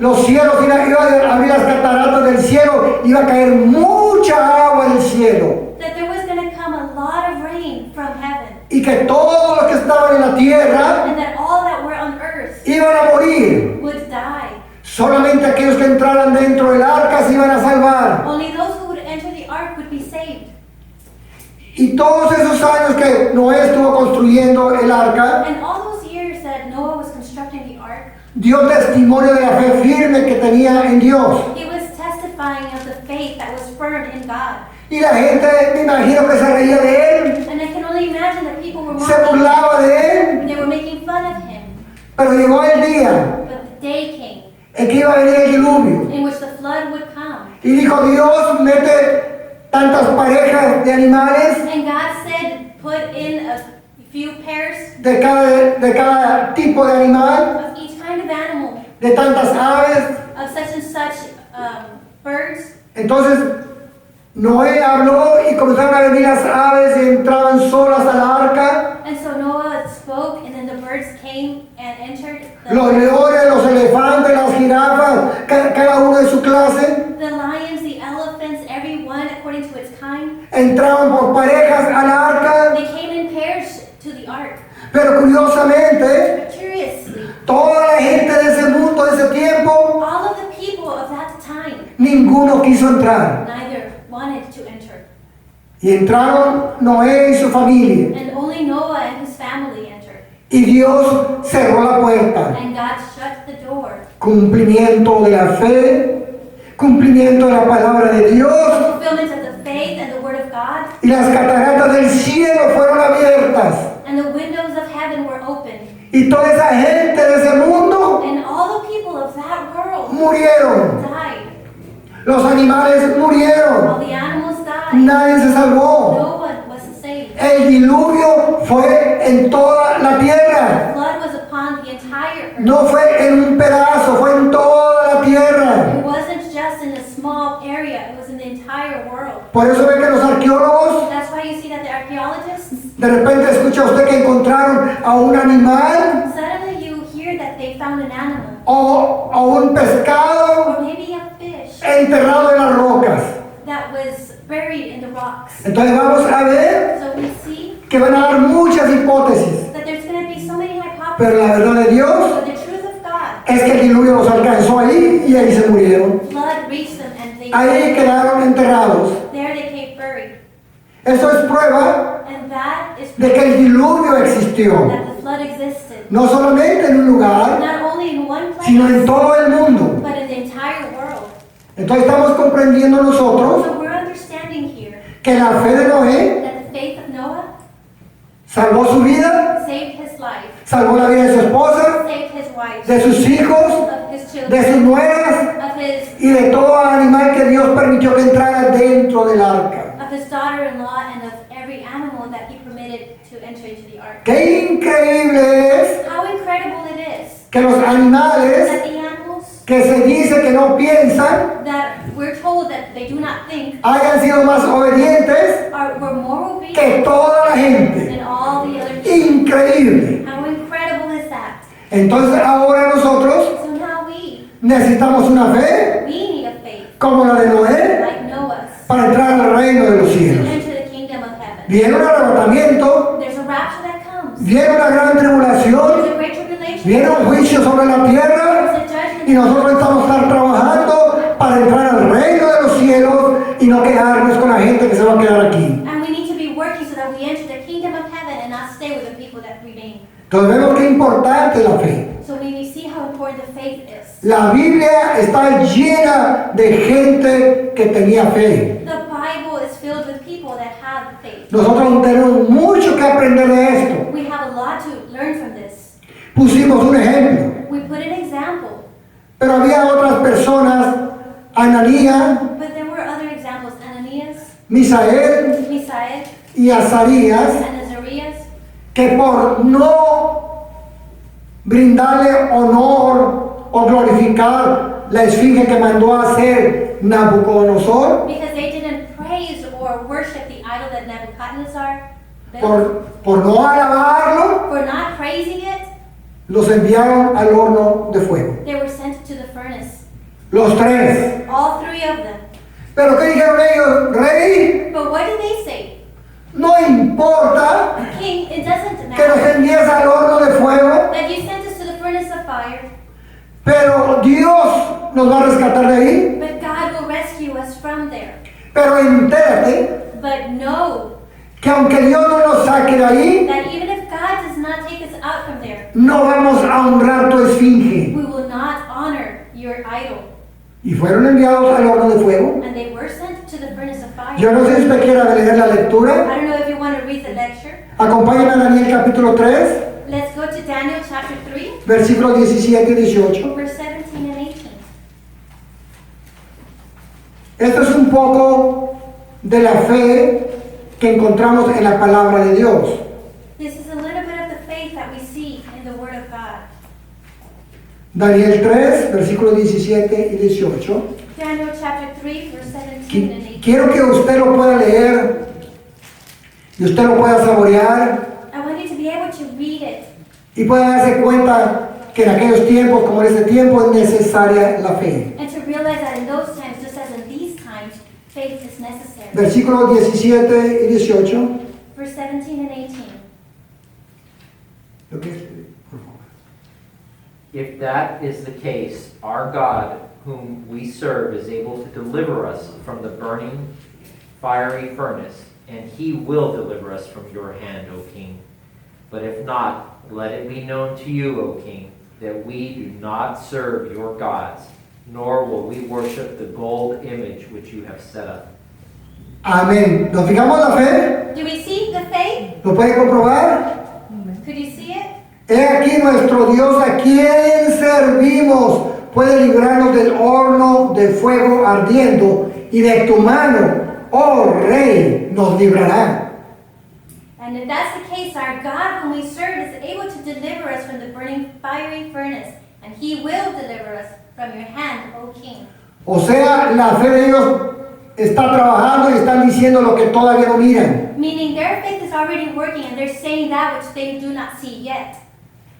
Speaker 1: los cielos iban a abrir las cataratas del cielo, iba a caer mucha agua del cielo,
Speaker 3: That there was going to come a lot of rain from heaven.
Speaker 1: y que todos los que estaban en la tierra
Speaker 3: And that all that were on earth
Speaker 1: iban a morir.
Speaker 3: would die.
Speaker 1: Solamente aquellos que entraran dentro del arca se iban a salvar.
Speaker 3: Only those who would enter the ark would be saved.
Speaker 1: Y todos esos años que Noé estuvo construyendo el arca,
Speaker 3: And all those years that Noah was constructing the ark,
Speaker 1: dio testimonio de la fe firme que tenía en Dios.
Speaker 3: he was testifying of the faith that was firm in God.
Speaker 1: Y la gente, me imagino que se reía de él,
Speaker 3: And I can only imagine that people were
Speaker 1: se
Speaker 3: mocking him.
Speaker 1: burlaba de él,
Speaker 3: They were making fun of him.
Speaker 1: pero llegó el día
Speaker 3: But the day came
Speaker 1: en que iba a venir el diluvio.
Speaker 3: in which the flood would come.
Speaker 1: Y dijo Dios, mete tantas parejas de animales
Speaker 3: And God said, put in a few pairs
Speaker 1: de cada tipo de animal,
Speaker 3: of each kind of animal,
Speaker 1: de tantas aves.
Speaker 3: of such and such birds.
Speaker 1: Entonces Noé habló y comenzaron a venir las aves y entraban solas a la arca.
Speaker 3: And so Noah spoke, and then the birds came and entered.
Speaker 1: Los leones, los elefantes, las jirafas, cada uno de su clase,
Speaker 3: The lions, the elephants, every one according to its kind.
Speaker 1: entraban por parejas a la arca.
Speaker 3: They came in pairs to the ark.
Speaker 1: Pero curiosamente,
Speaker 3: But curiously,
Speaker 1: toda la gente de ese mundo, de ese tiempo,
Speaker 3: all of the people of that time,
Speaker 1: ninguno quiso entrar.
Speaker 3: neither wanted to enter.
Speaker 1: Y entraron Noé y su familia.
Speaker 3: And only Noah and his family entered.
Speaker 1: Y Dios cerró la puerta.
Speaker 3: And God shut the door.
Speaker 1: Cumplimiento de la fe, cumplimiento de la palabra de Dios.
Speaker 3: Fulfillment of the faith and the word of God.
Speaker 1: Y las cataratas del cielo fueron abiertas.
Speaker 3: And the windows of heaven were opened.
Speaker 1: Y toda esa gente de ese mundo
Speaker 3: And all the people of that world
Speaker 1: murieron.
Speaker 3: died.
Speaker 1: Los animales
Speaker 3: All
Speaker 1: murieron.
Speaker 3: the animals died.
Speaker 1: Nadie se salvó.
Speaker 3: No one was saved.
Speaker 1: El diluvio fue en toda la tierra.
Speaker 3: Flood was upon the entire earth.
Speaker 1: No fue en un pedazo, fue en toda la tierra.
Speaker 3: It wasn't just in a small area, it was in the entire world.
Speaker 1: Por eso ve que los arqueólogos,
Speaker 3: That's why you see that the archaeologists,
Speaker 1: de repente escucha usted que encontraron a un animal
Speaker 3: suddenly you hear that they found an animal,
Speaker 1: o un pescado
Speaker 3: or maybe a fish
Speaker 1: enterrado en las rocas.
Speaker 3: that was buried in the rocks.
Speaker 1: Entonces vamos a ver
Speaker 3: So we see
Speaker 1: que van a dar muchas hipótesis,
Speaker 3: that there's going to be so many hypotheses,
Speaker 1: pero la verdad de Dios
Speaker 3: but the truth of God,
Speaker 1: es que el diluvio los alcanzó ahí y ahí se murieron.
Speaker 3: flood reached them and they
Speaker 1: Ahí quedaron enterrados.
Speaker 3: there they came buried.
Speaker 1: Eso es prueba
Speaker 3: And that is
Speaker 1: de que el diluvio existió,
Speaker 3: that the flood existed.
Speaker 1: no solamente en un lugar,
Speaker 3: Not only in one place,
Speaker 1: sino en todo el mundo.
Speaker 3: but in the entire world.
Speaker 1: Entonces estamos comprendiendo nosotros
Speaker 3: So we're understanding here
Speaker 1: que la fe de Noé
Speaker 3: that the faith of Noah
Speaker 1: salvó su vida,
Speaker 3: saved his life,
Speaker 1: salvó la vida de su esposa,
Speaker 3: saved his wife,
Speaker 1: de sus hijos,
Speaker 3: of his
Speaker 1: de
Speaker 3: children,
Speaker 1: sus nueras
Speaker 3: of his
Speaker 1: y de todo animal que Dios permitió que entrara dentro del arca.
Speaker 3: daughter-in-law, and of every animal that he permitted to enter into the ark.
Speaker 1: Qué increíble es
Speaker 3: How incredible it is
Speaker 1: que los animales
Speaker 3: that the animals
Speaker 1: que se dice que no piensan
Speaker 3: that we're told that they do not think
Speaker 1: hayan sido más obedientes
Speaker 3: were more
Speaker 1: que
Speaker 3: obedient
Speaker 1: toda la gente.
Speaker 3: than all the other people.
Speaker 1: Increíble.
Speaker 3: How incredible is that?
Speaker 1: Entonces ahora nosotros
Speaker 3: So now we
Speaker 1: necesitamos una fe
Speaker 3: need a faith
Speaker 1: como la de Noé
Speaker 3: like Noah's
Speaker 1: para entrar al reino de los
Speaker 3: to
Speaker 1: cielos.
Speaker 3: enter the kingdom of heaven.
Speaker 1: Viene un arrebatamiento,
Speaker 3: There's a rapture that comes.
Speaker 1: viene una gran
Speaker 3: There's
Speaker 1: tribulación,
Speaker 3: a great tribulation.
Speaker 1: viene un juicio sobre la tierra
Speaker 3: There's a judgment.
Speaker 1: y nosotros necesitamos estar trabajando para entrar al reino de los cielos y no quedarnos con la gente que se va a quedar aquí.
Speaker 3: And we need to be working so that we enter the kingdom of heaven and not stay with the people that remain.
Speaker 1: Entonces vemos qué importante es la fe.
Speaker 3: So we see how important the faith is.
Speaker 1: La Biblia está llena de gente que tenía fe.
Speaker 3: The Bible is filled with people that have faith.
Speaker 1: Nosotros tenemos mucho que aprender de esto.
Speaker 3: We have a lot to learn from this.
Speaker 1: Pusimos un ejemplo,
Speaker 3: We put an example,
Speaker 1: pero había otras personas, Ananías,
Speaker 3: but there were other examples. Ananias,
Speaker 1: Misael
Speaker 3: Misael,
Speaker 1: y Azarías,
Speaker 3: and Azarias,
Speaker 1: que por no brindarle honor o glorificar la esfinge que mandó a hacer Nabucodonosor,
Speaker 3: because they didn't praise or worship the idol that Nebuchadnezzar built,
Speaker 1: por no alabarlo,
Speaker 3: for not praising it,
Speaker 1: los enviaron al horno de fuego.
Speaker 3: they were sent to the furnace.
Speaker 1: Los tres.
Speaker 3: All three of them.
Speaker 1: Pero ¿qué dijeron ellos? Rey,
Speaker 3: But what did they say?
Speaker 1: no importa
Speaker 3: King, it doesn't
Speaker 1: que nos
Speaker 3: matter
Speaker 1: envíes al horno de fuego,
Speaker 3: that you sent us to the furnace of fire,
Speaker 1: pero Dios nos va a rescatar de ahí.
Speaker 3: but God will rescue us from there.
Speaker 1: Pero entérate
Speaker 3: But know
Speaker 1: que aunque Dios no nos saque de ahí,
Speaker 3: that even if God does not take us out from there,
Speaker 1: no vamos a honrar tu esfinge.
Speaker 3: we will not honor your idol.
Speaker 1: Y fueron enviados al horno de fuego.
Speaker 3: And they were sent to the furnace of fire.
Speaker 1: Yo no sé si usted quiera leer la
Speaker 3: I
Speaker 1: lectura.
Speaker 3: don't know if you want to read the lecture.
Speaker 1: Acompáñenme a Daniel capítulo 3,
Speaker 3: Let's go to Daniel chapter 3,
Speaker 1: versículos 17 y 18.
Speaker 3: verse 17 and 18.
Speaker 1: Esto es un poco de la fe que encontramos en la palabra de Dios.
Speaker 3: This is a little bit of the faith that we see in the Word of God.
Speaker 1: Daniel 3, versículos 17 y 18.
Speaker 3: Daniel chapter 3, verse 17 and 18.
Speaker 1: Quiero que usted lo pueda leer y usted lo pueda saborear
Speaker 3: I want you to be able to read it
Speaker 1: y pueda darse cuenta que en aquellos tiempos, como en este tiempo, es necesaria la fe.
Speaker 3: and to realize that in those times, just as in these times, faith is necessary.
Speaker 1: Versículos 17 y 18.
Speaker 3: Verse 17 and 18.
Speaker 1: Lo que es, por favor.
Speaker 2: If that is the case, our God, whom we serve, is able to deliver us from the burning, fiery furnace, and he will deliver us from your hand, O king. But if not, let it be known to you, O king, that we do not serve your gods, nor will we worship the gold image which you have set up.
Speaker 1: Amén. ¿Nos fijamos la fe?
Speaker 3: Do we see the faith?
Speaker 1: ¿Lo puede comprobar?
Speaker 3: Could you see it?
Speaker 1: He aquí nuestro Dios a quien servimos puede librarnos del horno de fuego ardiendo y de tu mano, oh Rey, nos librará.
Speaker 3: And if that's the case, our God, whom we serve, is able to deliver us from the burning fiery furnace, and he will deliver us from your hand, O king.
Speaker 1: O sea, la fe de ellos está trabajando y están diciendo lo que todavía no miran.
Speaker 3: Meaning their faith is already working, and they're saying that which they do not see yet.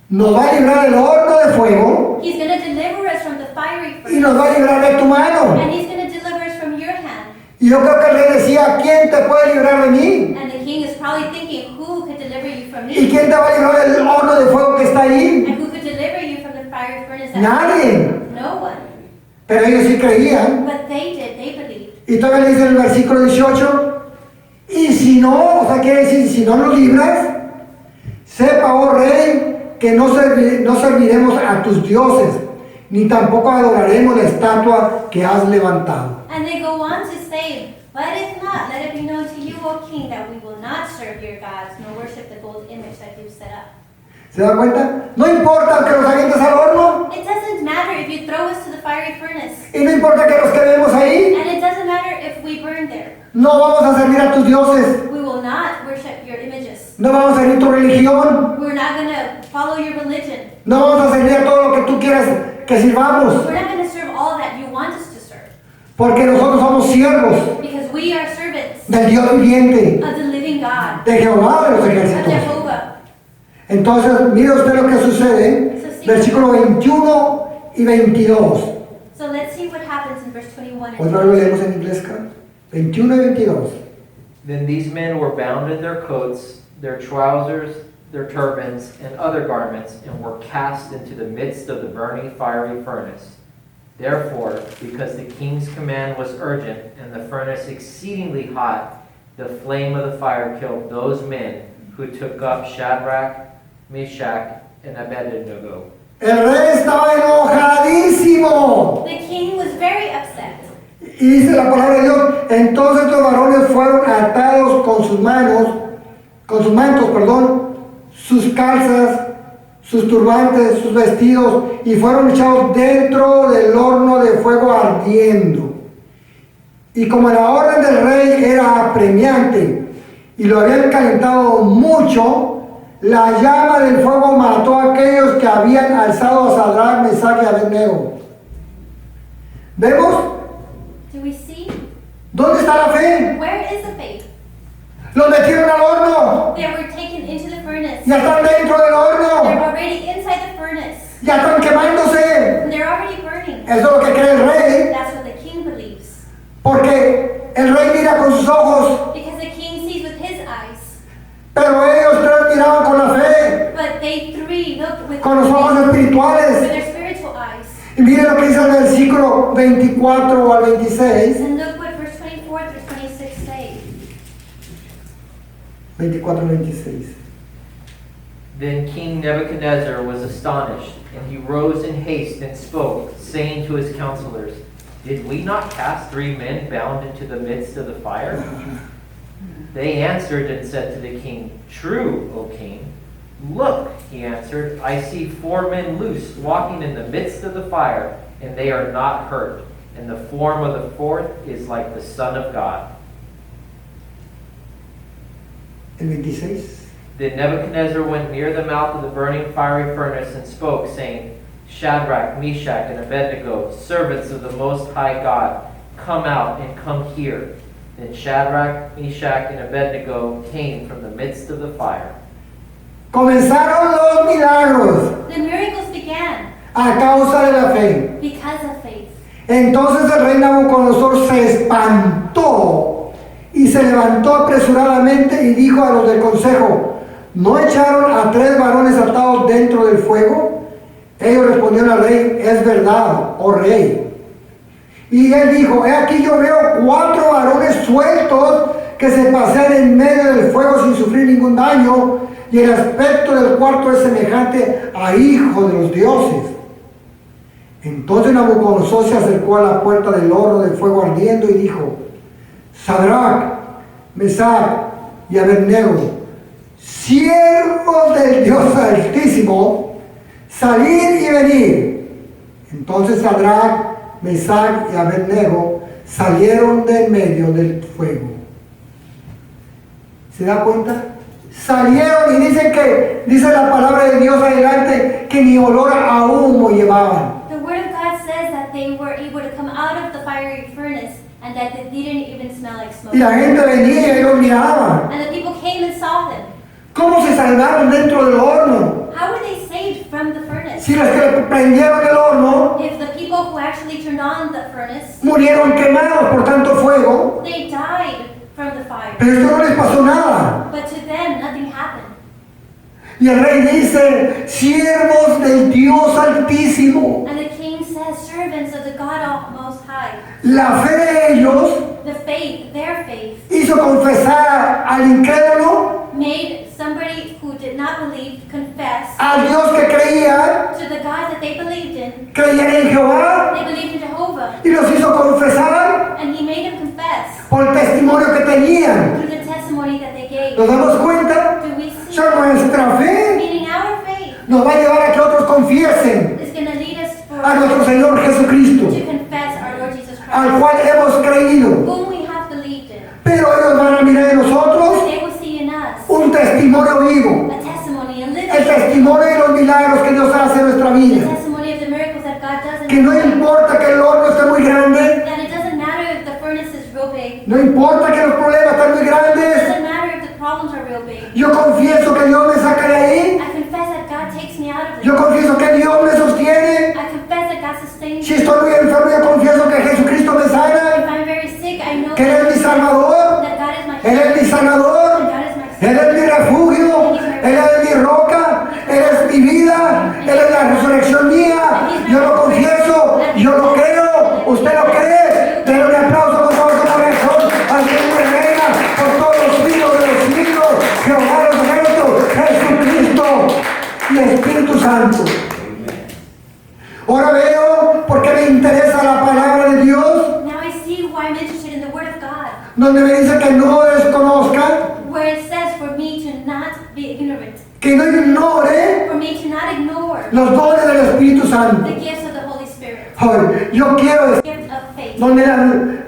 Speaker 1: Nos va a librar del horno de fuego
Speaker 3: He's going to deliver us from the fiery
Speaker 1: y nos
Speaker 3: furnace,
Speaker 1: va a librar de tu mano.
Speaker 3: and he's going to deliver us from your hand.
Speaker 1: Y yo creo que el rey decía, ¿quién te puede librar de mí?
Speaker 3: And the king is probably thinking, who could deliver you from
Speaker 1: ¿Y
Speaker 3: me?
Speaker 1: quién te va a librar del horno de fuego que está ahí?
Speaker 3: And who could deliver you from the fiery furnace?
Speaker 1: Nadie.
Speaker 3: No one.
Speaker 1: Pero ellos sí creían.
Speaker 3: But they did, they believed.
Speaker 1: Y todavía le dice en el versículo 18, y si no, o sea, quiere decir, si no nos libras, sepa, oh rey, que no serviremos a tus dioses, ni tampoco adoraremos la estatua que has levantado.
Speaker 3: And they go on to say, but if not, let it be known to you, O king, that we will not serve your gods, nor worship the gold image that you've set up.
Speaker 1: ¿Se da cuenta? No importa que los avientes al horno,
Speaker 3: It doesn't matter if you throw us to the fiery furnace.
Speaker 1: y no importa que nos quedemos ahí,
Speaker 3: And it doesn't matter if we burn there.
Speaker 1: no vamos a servir a tus dioses,
Speaker 3: We will not worship your images.
Speaker 1: no vamos a servir tu religión,
Speaker 3: We're not going to follow your religion.
Speaker 1: no vamos a servir a todo lo que tú quieras que sirvamos,
Speaker 3: We're not going to serve all that you want us to serve.
Speaker 1: porque nosotros somos siervos
Speaker 3: Because we are servants
Speaker 1: del Dios viviente,
Speaker 3: of the living God,
Speaker 1: de Jehová de los
Speaker 3: of
Speaker 1: ejércitos.
Speaker 3: Jehovah.
Speaker 1: Entonces, mire usted lo que sucede, versículo 21 y 22.
Speaker 3: So let's see what happens in verse 21 and
Speaker 1: Otra vez lo
Speaker 3: 22.
Speaker 1: leemos en inglés, Carlos. 21 y 22.
Speaker 2: Then these men were bound in their coats, their trousers, their turbans, and other garments, and were cast into the midst of the burning fiery furnace. Therefore, because the king's command was urgent, and the furnace exceedingly hot, the flame of the fire killed those men who took up Shadrach, Meshach, and Abednego.
Speaker 1: El rey estaba enojadísimo.
Speaker 3: The king was very upset.
Speaker 1: Y dice la palabra de Dios, entonces los varones fueron atados con sus mantos, sus calzas, sus turbantes, sus vestidos, y fueron echados dentro del horno de fuego ardiendo. Y como la orden del rey era apremiante, y lo habían calentado mucho, la llama del fuego mató a aquellos que habían alzado a Sadrach, Mesach y Abednego. ¿Vemos?
Speaker 3: Do we see?
Speaker 1: ¿Dónde está la fe?
Speaker 3: Where is the faith?
Speaker 1: Los metieron al horno.
Speaker 3: They were taken into the furnace.
Speaker 1: Ya están dentro del
Speaker 3: They're
Speaker 1: horno.
Speaker 3: already inside the furnace.
Speaker 1: Ya están quemándose.
Speaker 3: And they're already burning.
Speaker 1: Eso es lo que cree el rey.
Speaker 3: That's what the king believes.
Speaker 1: Porque el rey mira con sus ojos.
Speaker 3: Because the king sees with his eyes.
Speaker 1: Pero ellos tres miraban con la fe.
Speaker 3: But they three looked with
Speaker 1: Con los ojos
Speaker 3: with
Speaker 1: espirituales.
Speaker 3: their spiritual eyes.
Speaker 1: Y miren lo que dice el versículo 24 al 26.
Speaker 3: And look what verse 24 through 26 say.
Speaker 1: 24 al 26.
Speaker 2: Then King Nebuchadnezzar was astonished, and he rose in haste and spoke, saying to his counselors, Did we not cast 3 men bound into the midst of the fire? They answered and said to the king, True, O king. Look, he answered, I see 4 men loose, walking in the midst of the fire, and they are not hurt. And the form of the 4th is like the Son of God.
Speaker 1: El 26.
Speaker 2: Then Nebuchadnezzar went near the mouth of the burning fiery furnace and spoke, saying, Shadrach, Meshach, and Abednego, servants of the Most High God, come out and come here. Then Shadrach, Meshach, and Abednego came from the midst of the fire.
Speaker 1: Comenzaron los milagros
Speaker 3: The miracles began
Speaker 1: a causa de la fe.
Speaker 3: because of faith.
Speaker 1: Entonces el rey Nabucodonosor se espantó y se levantó apresuradamente y dijo a los del consejo, ¿no echaron a 3 varones atados dentro del fuego? Ellos respondieron al rey, es verdad, oh rey. Y él dijo, he aquí yo veo 4 varones sueltos que se pasean en medio del fuego sin sufrir ningún daño, y el aspecto del cuarto es semejante a hijo de los dioses. Entonces Nabucodonosor se acercó a la puerta del horno de fuego ardiendo y dijo, Sadrach, Mesach y Abednego, siervos del Dios Altísimo, salid y venid. Entonces Sadrach, Mesach y Abednego salieron de en medio del fuego. ¿Se da cuenta? Salieron y dice la palabra de Dios adelante que ni olor a humo llevaban.
Speaker 3: The word of God says that they were able to come out of the fiery furnace and that they didn't even smell like smoke.
Speaker 1: Y la gente venía y ellos miraban.
Speaker 3: And the people came and saw them.
Speaker 1: ¿Cómo se salvaron dentro del horno?
Speaker 3: How were they saved from the furnace?
Speaker 1: Si los que prendieron el horno
Speaker 3: If the people who actually turned on the furnace,
Speaker 1: murieron quemados por tanto fuego,
Speaker 3: they died from the fire.
Speaker 1: pero esto no les pasó nada.
Speaker 3: But to them, nothing happened.
Speaker 1: Y el rey dice, siervos del Dios Altísimo.
Speaker 3: And the king says, servants of the God Most High.
Speaker 1: La fe de ellos
Speaker 3: The faith, their faith,
Speaker 1: hizo confesar al incrédulo,
Speaker 3: made somebody who did not believe confess
Speaker 1: al Dios que creía,
Speaker 3: to the God that they believed in,
Speaker 1: creían en Jehová
Speaker 3: They believed in Jehovah.
Speaker 1: y los hizo confesar
Speaker 3: And he made them confess
Speaker 1: por el testimonio que tenían.
Speaker 3: through the testimony that they gave.
Speaker 1: ¿Nos damos cuenta?
Speaker 3: Do we see?
Speaker 1: So, nuestra fe
Speaker 3: Meaning our faith
Speaker 1: nos va a llevar a que otros confiesen
Speaker 3: is going to lead us
Speaker 1: a nuestro Señor Jesucristo,
Speaker 3: to confess our Lord Jesus
Speaker 1: al
Speaker 3: Christ,
Speaker 1: cual hemos creído.
Speaker 3: whom we have believed in.
Speaker 1: Pero ellos van a mirar en nosotros
Speaker 3: They will see in us
Speaker 1: un testimonio vivo,
Speaker 3: a testimony, a
Speaker 1: el
Speaker 3: living
Speaker 1: testimonio de los milagros que Dios hace en nuestra
Speaker 3: the
Speaker 1: vida.
Speaker 3: testimony of the miracles that God does in
Speaker 1: Que no
Speaker 3: our life.
Speaker 1: importa que el horno esté muy grande,
Speaker 3: That it doesn't matter if the furnace is real big.
Speaker 1: no importa que los problemas estén muy
Speaker 3: It
Speaker 1: grandes,
Speaker 3: doesn't matter if the problems are real big.
Speaker 1: yo confieso que Dios me saca de ahí,
Speaker 3: I confess that God takes me out of
Speaker 1: yo
Speaker 3: it.
Speaker 1: confieso que Dios me sostiene.
Speaker 3: I confess that God sustains
Speaker 1: Si
Speaker 3: me.
Speaker 1: estoy muy enfermo, yo confieso que Jesucristo me
Speaker 3: If
Speaker 1: sana,
Speaker 3: I'm very sick, I know
Speaker 1: que Él es mi Salvador,
Speaker 3: that God is my
Speaker 1: Él es mi
Speaker 3: that
Speaker 1: sanador,
Speaker 3: God is my
Speaker 1: Él es mi refugio, Él es mi roca, Él es mi vida, Él es la resurrección mía. Yo lo confieso, yo lo creo, usted lo cree. Denle un aplauso con todo su corazón al que vive y reina por todos los siglos de los siglos. Jehová de los ejércitos, Jesucristo y Espíritu Santo. Ahora veo por qué me interesa la palabra de Dios,
Speaker 3: Now I see why I'm interested in the Word of God,
Speaker 1: donde me dice que no desconozca,
Speaker 3: where it says for me to not be ignorant,
Speaker 1: que no ignore
Speaker 3: for me to not ignore
Speaker 1: los dones del Espíritu Santo.
Speaker 3: the gifts of the Holy Spirit,
Speaker 1: Joder, yo quiero
Speaker 3: the gift of faith,
Speaker 1: donde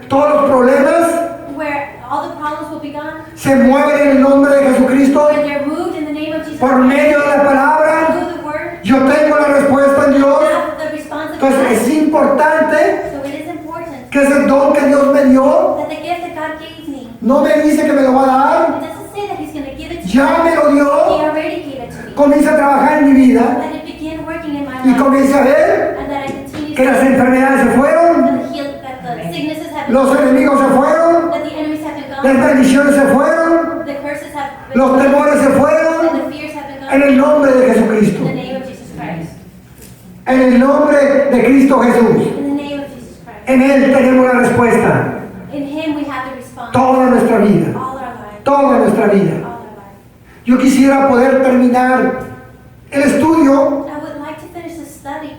Speaker 1: todos los problemas
Speaker 3: where all the problems will be gone,
Speaker 1: se mueven en el nombre de Jesucristo
Speaker 3: where they're moved in the name of Jesus
Speaker 1: por
Speaker 3: Christ,
Speaker 1: medio de la palabra.
Speaker 3: through the Word,
Speaker 1: Yo tengo la respuesta en Dios.
Speaker 3: have the response of
Speaker 1: Entonces
Speaker 3: God.
Speaker 1: es importante
Speaker 3: So it is important
Speaker 1: que ese don que Dios me dio
Speaker 3: that the gift that God gave me,
Speaker 1: no me dice que me lo va a dar,
Speaker 3: it doesn't say that He's going to give it to
Speaker 1: ya me
Speaker 3: me.
Speaker 1: lo
Speaker 3: He
Speaker 1: dio,
Speaker 3: already gave it to me.
Speaker 1: comienza a trabajar en mi vida
Speaker 3: That it began working in my
Speaker 1: y
Speaker 3: life,
Speaker 1: comienza a ver
Speaker 3: and that I continue
Speaker 1: que las
Speaker 3: to
Speaker 1: enfermedades se fueron,
Speaker 3: that the sicknesses have been
Speaker 1: los
Speaker 3: gone,
Speaker 1: enemigos se fueron,
Speaker 3: that the enemies have been
Speaker 1: las
Speaker 3: gone,
Speaker 1: bendiciones se fueron,
Speaker 3: the curses have been
Speaker 1: los
Speaker 3: gone,
Speaker 1: temores se fueron,
Speaker 3: and the fears have been
Speaker 1: en
Speaker 3: gone.
Speaker 1: el nombre de
Speaker 3: In
Speaker 1: Jesucristo,
Speaker 3: the name of Jesus Christ.
Speaker 1: en el nombre de Cristo Jesús.
Speaker 3: In the name of Jesus Christ.
Speaker 1: En Él tenemos la respuesta.
Speaker 3: In Him we have the response.
Speaker 1: Toda nuestra vida.
Speaker 3: All our life.
Speaker 1: Toda nuestra vida.
Speaker 3: All our life.
Speaker 1: Yo quisiera poder terminar el estudio,
Speaker 3: I would like to finish the study,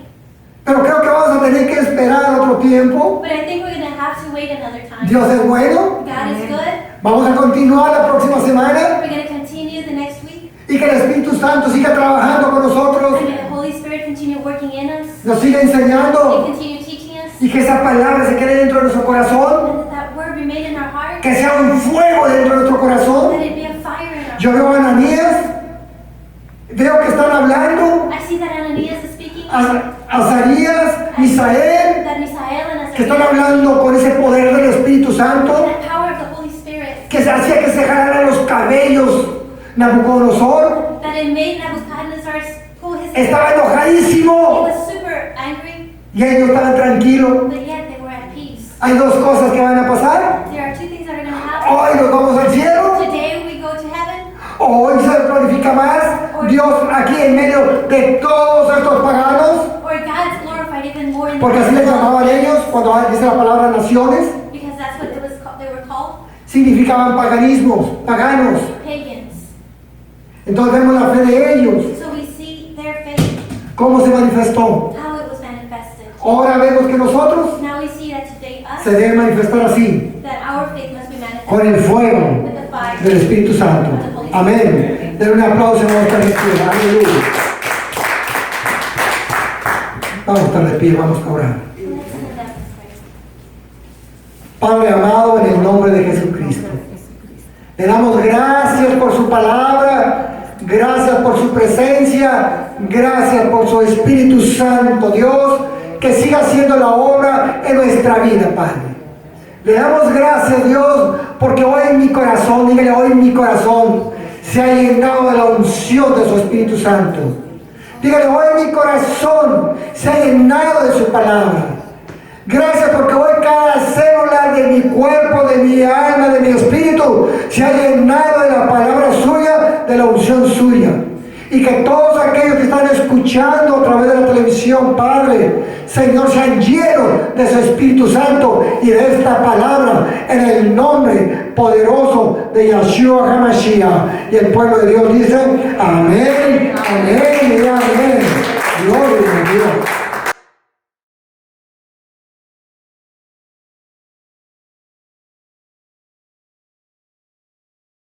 Speaker 1: pero creo que vamos a tener que esperar otro tiempo.
Speaker 3: but I think we're going to have to wait another time.
Speaker 1: Dios es bueno.
Speaker 3: God is good.
Speaker 1: Vamos a continuar la próxima semana
Speaker 3: We're going to continue the next week.
Speaker 1: y que el Espíritu Santo siga trabajando con nosotros,
Speaker 3: And may the Holy Spirit continue working in us.
Speaker 1: nos siga
Speaker 3: And
Speaker 1: enseñando
Speaker 3: continue teaching us.
Speaker 1: y que esa palabra se quede dentro de nuestro corazón,
Speaker 3: And that word remain in our heart.
Speaker 1: que sea un fuego dentro de nuestro
Speaker 3: Let
Speaker 1: corazón.
Speaker 3: it be a fire in our
Speaker 1: Yo
Speaker 3: heart.
Speaker 1: veo a Ananías, veo que están hablando,
Speaker 3: I see that Ananias is speaking.
Speaker 1: a Azarías, Misael,
Speaker 3: That Misael and
Speaker 1: que están
Speaker 3: Azariah.
Speaker 1: hablando con ese poder del Espíritu Santo,
Speaker 3: That power of the Holy Spirit.
Speaker 1: que se hacía que se jalaran los cabellos Nabucodonosor.
Speaker 3: That it made Nebuchadnezzar pull his
Speaker 1: Estaba
Speaker 3: He
Speaker 1: enojadísimo
Speaker 3: was super angry,
Speaker 1: y ellos estaban tranquilos.
Speaker 3: but yet they were at peace.
Speaker 1: Hay dos cosas que van a pasar.
Speaker 3: There are two things that are going to happen.
Speaker 1: Hoy nos vamos al cielo,
Speaker 3: Today we go to heaven,
Speaker 1: hoy se glorifica más Dios aquí en medio de todos estos paganos,
Speaker 3: or God's glorified even more in the
Speaker 1: porque así les llamaban ellos cuando dice la palabra naciones,
Speaker 3: because that's what it was called, they were called,
Speaker 1: significaban paganismos, paganos.
Speaker 3: pagans.
Speaker 1: Entonces vemos la fe de ellos,
Speaker 3: So we see their faith,
Speaker 1: cómo se manifestó.
Speaker 3: how it was manifested.
Speaker 1: Ahora vemos que nosotros
Speaker 3: Now we see that today us,
Speaker 1: se debe manifestar así,
Speaker 3: that our faith must be manifested
Speaker 1: con el fuego
Speaker 3: with the fire.
Speaker 1: del Espíritu Santo. Amén. Den un aplauso a nuestra Jesús. Aleluya. Vamos a estar de pie, vamos a orar.
Speaker 3: Let's stand up and pray.
Speaker 1: Padre amado, en el nombre de Jesucristo, le damos gracias por su palabra, gracias por su presencia, gracias por su Espíritu Santo, Dios, que siga haciendo la obra en nuestra vida, Padre. Le damos gracias, Dios, porque hoy en mi corazón, dígale, hoy en mi corazón se ha llenado de la unción de su Espíritu Santo. Dígale, hoy en mi corazón se ha llenado de su palabra. Gracias porque hoy cada célula de mi cuerpo, de mi alma, de mi espíritu se ha llenado de la palabra suya, de la unción suya. Y que todos aquellos que están escuchando a través de la televisión, Padre, Señor, sean llenos de su Espíritu Santo y de esta palabra en el nombre poderoso de Yeshua HaMashiach. Y el pueblo de Dios dice, amén, amén y amén. Gloria a Dios.